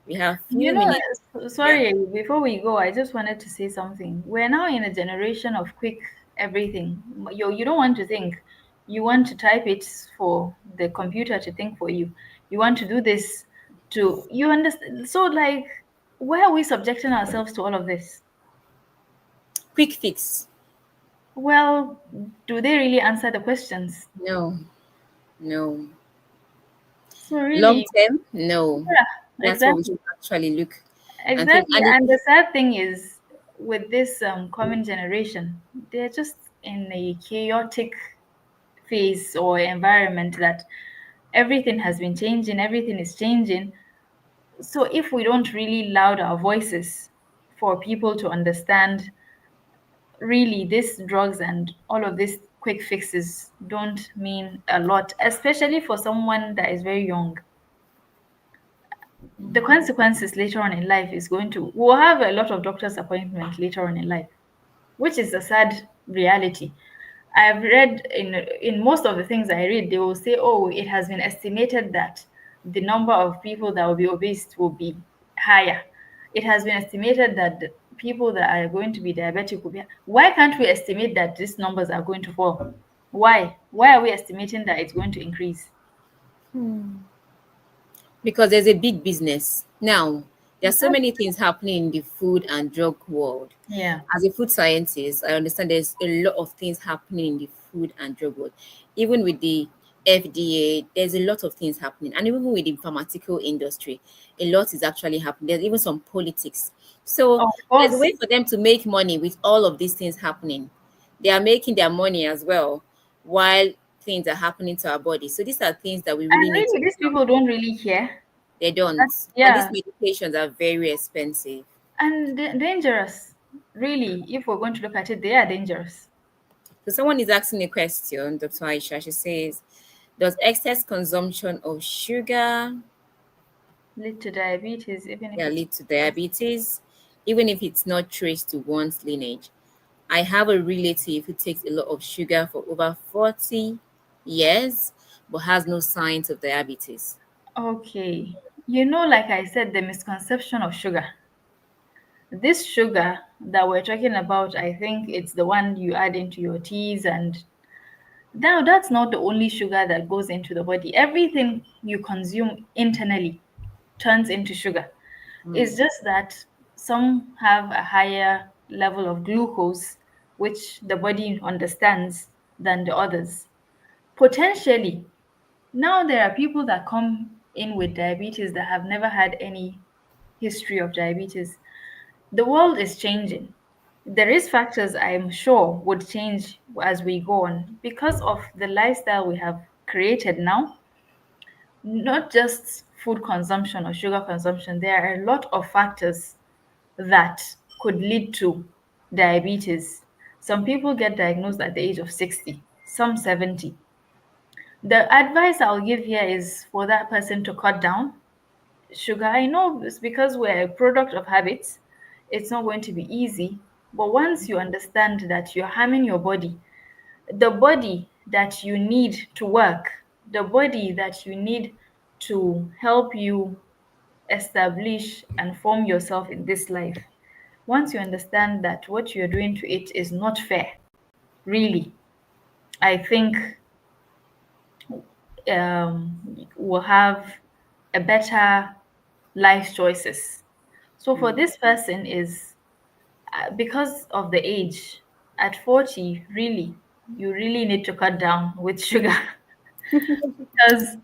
We have You few know, minutes. Yeah. sorry, before we go, I just wanted to say something. We're now in a generation of quick everything. You don't want to think. You want to type it for the computer to think for you. You want to do this you understand. So, like, why are we subjecting ourselves to all of this? Quick fix. Well, do they really answer the questions? No, no. So Long really, term, no. yeah, That's what we exactly. should actually look and think. Exactly. And it, And the sad thing is, with this coming generation, they're just in a chaotic phase or environment that everything has been changing, everything is changing. So if we don't really loud our voices for people to understand, really, these drugs and all of these quick fixes don't mean a lot, especially for someone that is very young. The consequences later on in life is going to, we'll have a lot of doctor's appointment later on in life, which is a sad reality. I've read in most of the things I read, they will say, "Oh, it has been estimated that the number of people that will be obese will be higher. It has been estimated that the people that are going to be diabetic will be." Why can't we estimate that these numbers are going to fall? Why? Why are we estimating that it's going to increase? because there's a big business. Now, there are so Exactly. many things happening in the food and drug world. Yeah. As a food scientist, I understand there's a lot of things happening in the food and drug world. Even with the FDA, there's a lot of things happening. And even with the pharmaceutical industry, a lot is actually happening. There's even some politics. So Of there's a way course. for them to make money with all of these things happening. They are making their money as well while things are happening to our body. So these are things that we really And need to really, these look out people for. don't really care. They That, don't. And these yeah. medications are very expensive. And dangerous. Really, if we're going to look at it, they are dangerous. So someone is asking a question, Dr. Aisha. She says, does excess consumption of sugar, Lead to diabetes, even if yeah, it's lead to diabetes, even if it's not traced to one's lineage? I have a relative who takes a lot of sugar for over 40 years, but has no signs of diabetes. okay. You know, like I said, the misconception of sugar. This sugar that we're talking about, I think it's the one you add into your teas, and now that's not the only sugar that goes into the body. Everything you consume internally turns into sugar. It's just that some have a higher level of glucose, which the body understands, than the others. Potentially, now there are people that come in with diabetes that have never had any history of diabetes. The world is changing. There is factors I'm sure would change as we go on because of the lifestyle we have created now, not just food consumption or sugar consumption. There are a lot of factors that could lead to diabetes. Some people get diagnosed at the age of 60, some 70. The advice I'll give here is for that person to cut down sugar. I know it's because we're a product of habits, it's not going to be easy. But once you understand that you're harming your body, the body that you need to work, the body that you need to help you establish and form yourself in this life, once you understand that what you're doing to it is not fair, really, I think will have a better life choices. So for this person is because of the age at 40, really, you really need to cut down with sugar because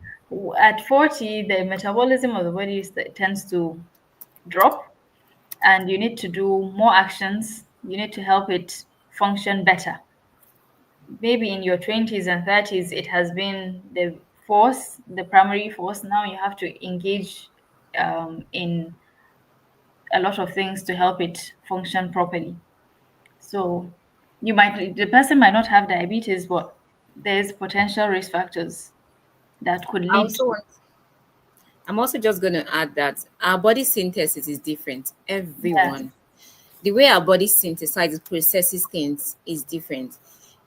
at 40, the metabolism of the body tends to drop and you need to do more actions. You need to help it function better. Maybe in your 20s and 30s it has been the force, the primary force. Now you have to engage in a lot of things to help it function properly. So the person might not have diabetes, but there's potential risk factors that could I lead also to. want I'm also just going to add that our body synthesis is different. Yes. Everyone. The way our body synthesizes, processes things is different.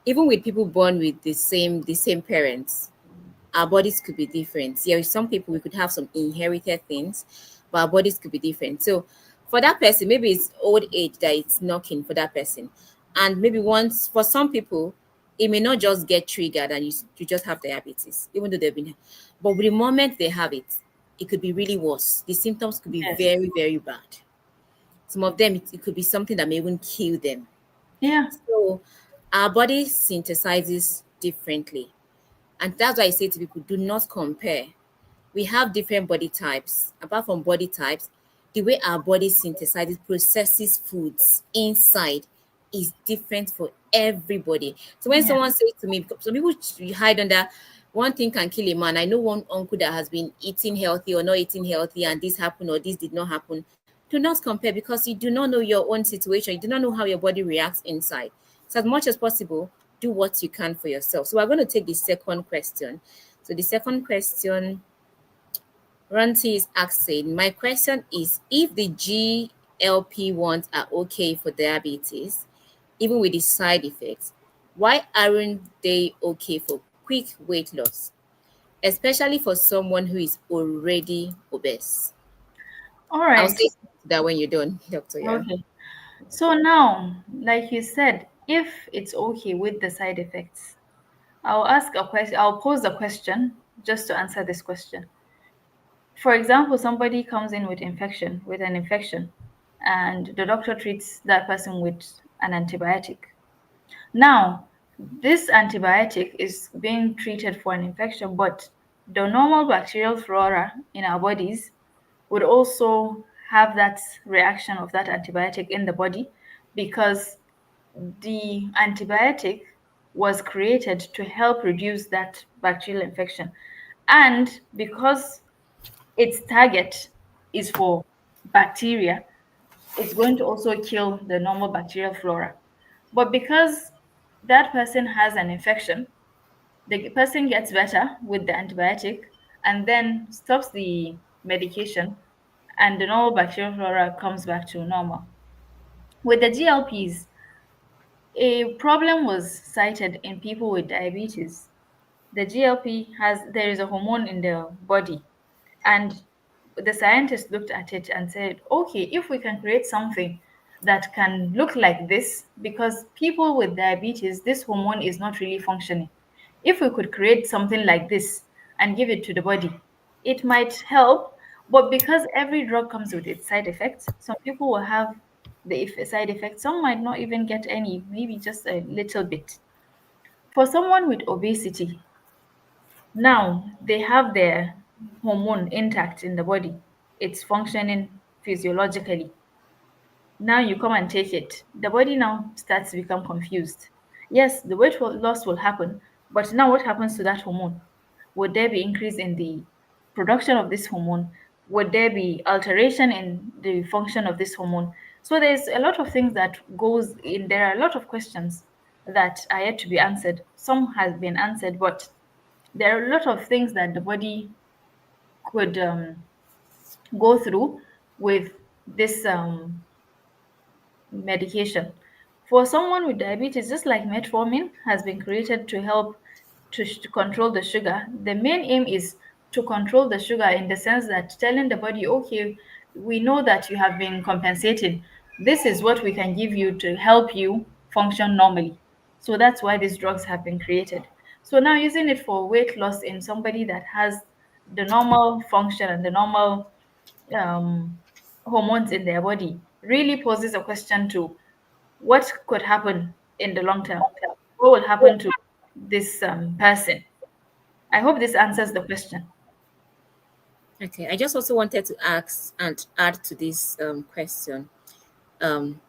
Even with people born with the same parents, our bodies could be different. Yeah, with some people we could have some inherited things, but our bodies could be different. So for that person, maybe it's old age that it's knocking for that person. And maybe once for some people, it may not just get triggered and you just have diabetes, even though they've been, but with the moment they have it, it could be really worse. The symptoms could be Yes. very, very bad. Some of them, it could be something that may even kill them. Yeah. So Our body synthesizes differently. And that's why I say to people, do not compare. We have different body types. Apart from body types, the way our body synthesizes, processes foods inside is different for everybody. So when Yeah. someone says to me, some people hide under one thing can kill a man. I know one uncle that has been eating healthy or not eating healthy, and this happened or this did not happen. Do not compare because you do not know your own situation. You do not know how your body reacts inside. So, as much as possible, do what you can for yourself. So, we're going to take the second question. So, the second question Ranti is asking, my question is if the GLP-1s are okay for diabetes, even with the side effects, why aren't they okay for quick weight loss, especially for someone who is already obese? All I'll right. say that when you're done, Doctor. Yeah. Okay. So now, like you said, if it's okay with the side effects, I'll ask a question, I'll pose a question just to answer this question. For example, somebody comes in with an infection, and the doctor treats that person with an antibiotic. Now, this antibiotic is being treated for an infection, but the normal bacterial flora in our bodies would also have that reaction of that antibiotic in the body because the antibiotic was created to help reduce that bacterial infection. And because its target is for bacteria, it's going to also kill the normal bacterial flora. But because that person has an infection, the person gets better with the antibiotic and then stops the medication, and the normal bacterial flora comes back to normal. With the GLPs, a problem was cited in people with diabetes. The GLP has there is a hormone in the body, and the scientists looked at it and said, okay, if we can create something that can look like this, because people with diabetes, this hormone is not really functioning. If we could create something like this and give it to the body, it might help. But because every drug comes with its side effects, some people will have the side effects. Some might not even get any, maybe just a little bit. For someone with obesity, now they have their hormone intact in the body. It's functioning physiologically. Now you come and take it. The body now starts to become confused. Yes, the loss will happen, but now what happens to that hormone? Would there be increase in the production of this hormone? Would there be alteration in the function of this hormone? So there's a lot of things that goes in. There are a lot of questions that are yet to be answered. Some has been answered, but there are a lot of things that the body could go through with this medication. For someone with diabetes, just like metformin has been created to help to control the sugar, the main aim is to control the sugar in the sense that telling the body, okay, we know that you have been compensating. This is what we can give you to help you function normally. So that's why these drugs have been created. So now using it for weight loss in somebody that has the normal function and the normal um, hormones in their body really poses a question to what could happen in the long term? What will happen to this person? I hope this answers the question. Okay. I just also wanted to ask and add to this question. Um,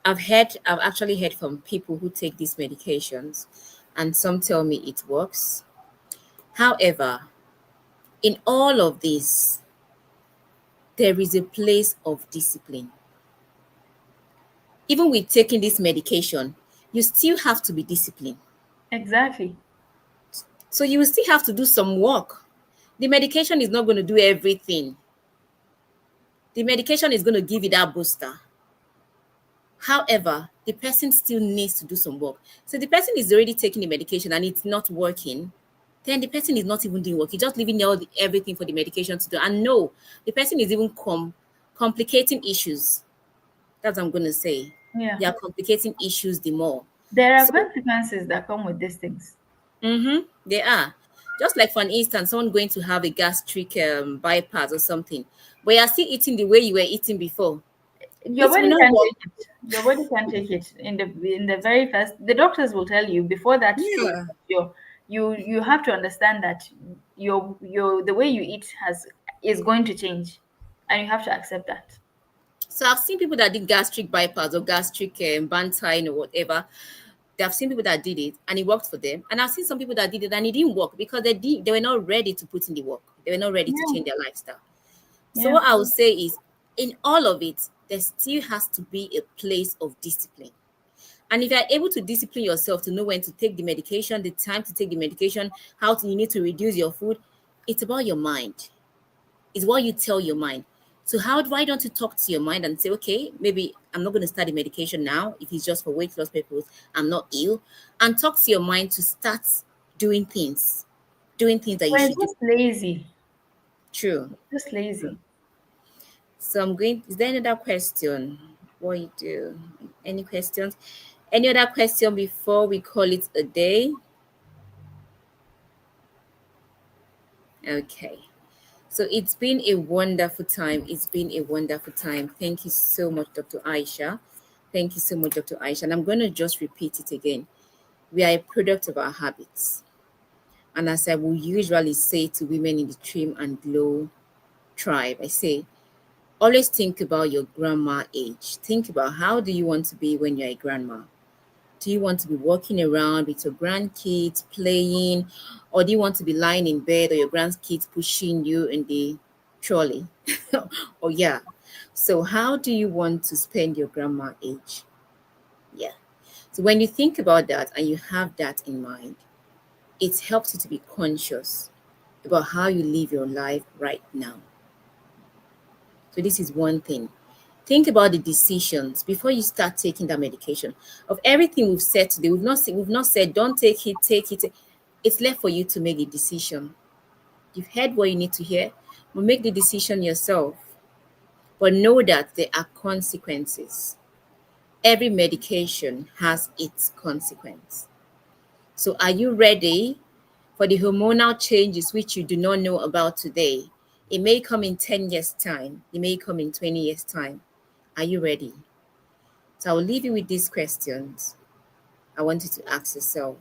I've actually heard from people who take these medications, and some tell me it works. However, in all of this, there is a place of discipline. Even with taking this medication, you still have to be disciplined. Exactly. So you will still have to do some work. The medication is not going to do everything. The medication is going to give you that booster. However, the person still needs to do some work. So the person is already taking the medication and it's not working, then the person is not even doing work. He's just leaving everything for the medication to do. And no, the person is even complicating issues. That's what I'm going to say. Yeah. They are complicating issues the more. There are So, consequences that come with these things. they are. Just like for an instance, someone going to have a gastric bypass or something, but you're still eating the way you were eating before. Your It will body not can't work. take it. Your body can't take it in the very first. The doctors will tell you before that stage. Yeah. You have to understand that your the way you eat has is going to change, and you have to accept that. So I've seen people that did gastric bypass or gastric bantine or whatever. I've seen people that did it and it worked for them. And I've seen some people that did it and it didn't work because they were not ready to put in the work. They were not ready to Yeah, change their lifestyle. So yeah. what I would say is in all of it, there still has to be a place of discipline. And if you're able to discipline yourself to know when to take the medication, the time to take the medication, you need to reduce your food, it's about your mind. It's what you tell your mind. So why don't you talk to your mind and say, okay, maybe I'm not going to start the medication now if it's just for weight loss purpose. I'm not ill, and talk to your mind to start doing things that you We're should do. just lazy. True. Just lazy. So I'm going. Is there another question? What you do? Any questions? Any other question before we call it a day? Okay. So it's been a wonderful time. It's been a wonderful time. Thank you so much, Dr. Aisha. Thank you so much, Dr. Aisha. And I'm going to just repeat it again. We are a product of our habits. And as I will usually say to women in the Trim and Glow tribe, I say, always think about your grandma age. Think about how do you want to be when you're a grandma? Do you want to be walking around with your grandkids playing, or do you want to be lying in bed or your grandkids pushing you in the trolley? Oh, yeah. So, how do you want to spend your grandma age? Yeah. So, when you think about that and you have that in mind, it helps you to be conscious about how you live your life right now. So, this is one thing. Think about the decisions before you start taking that medication. Of everything we've said today, we've not said don't take it, take it. It's left for you to make a decision. You've heard what you need to hear, but make the decision yourself. But know that there are consequences. Every medication has its consequence. So are you ready for the hormonal changes which you do not know about today? It may come in 10 years' time. It may come in 20 years' time. Are you ready? So I'll leave you with these questions. I want you to ask yourself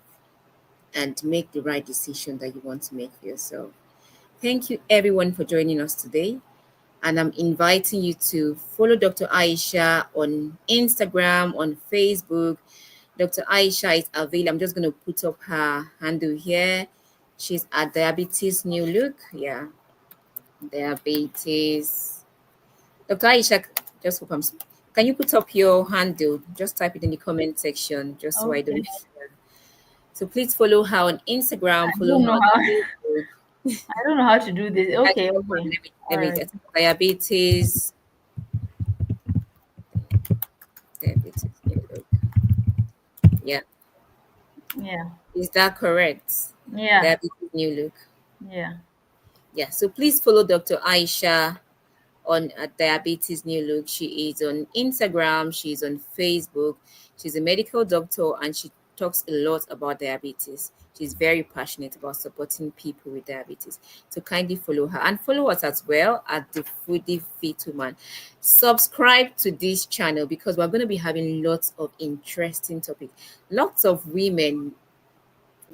and make the right decision that you want to make for yourself. Thank you, everyone, for joining us today. And I'm inviting you to follow Dr. Aisha on Instagram, on Facebook. Dr. Aisha is available. I'm just going to put up her handle here. She's at Diabetes New Look. Yeah, Diabetes. Dr. Aisha, just hope I'm. Can you put up your handle? Just type it in the comment section, just so I Okay. don't. So please follow her on I Instagram, follow don't her know on how. Facebook. I don't know how to do this. Guys, Okay, hold on, okay. let All me right. get diabetes. Diabetes. Yeah, Yeah. is that correct? Yeah. Diabetes New Look. Yeah. Yeah, so please follow Dr. Aisha on Diabetes New Look. She is on Instagram, she's on Facebook. She's a medical doctor and she talks a lot about diabetes. She's very passionate about supporting people with diabetes. So kindly follow her and follow us as well at the Foodiefit Woman. Subscribe to this channel because we're going to be having lots of interesting topics. Lots of women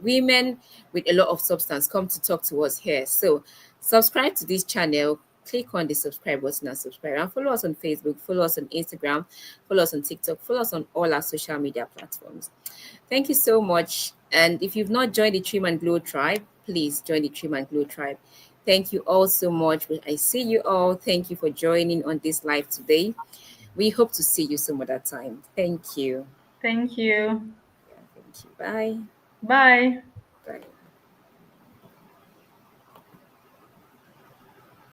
with a lot of substance come to talk to us here. So subscribe to this channel, click on the subscribe button and subscribe, and follow us on Facebook, follow us on Instagram, follow us on TikTok, follow us on all our social media platforms. Thank you so much. And if you've not joined the Trim and Glow tribe, please join the Trim and Glow tribe. Thank you all so much. I see you all. Thank you for joining on this live today. We hope to see you some other time. Thank you. Thank you. Yeah, thank you. Bye. Bye.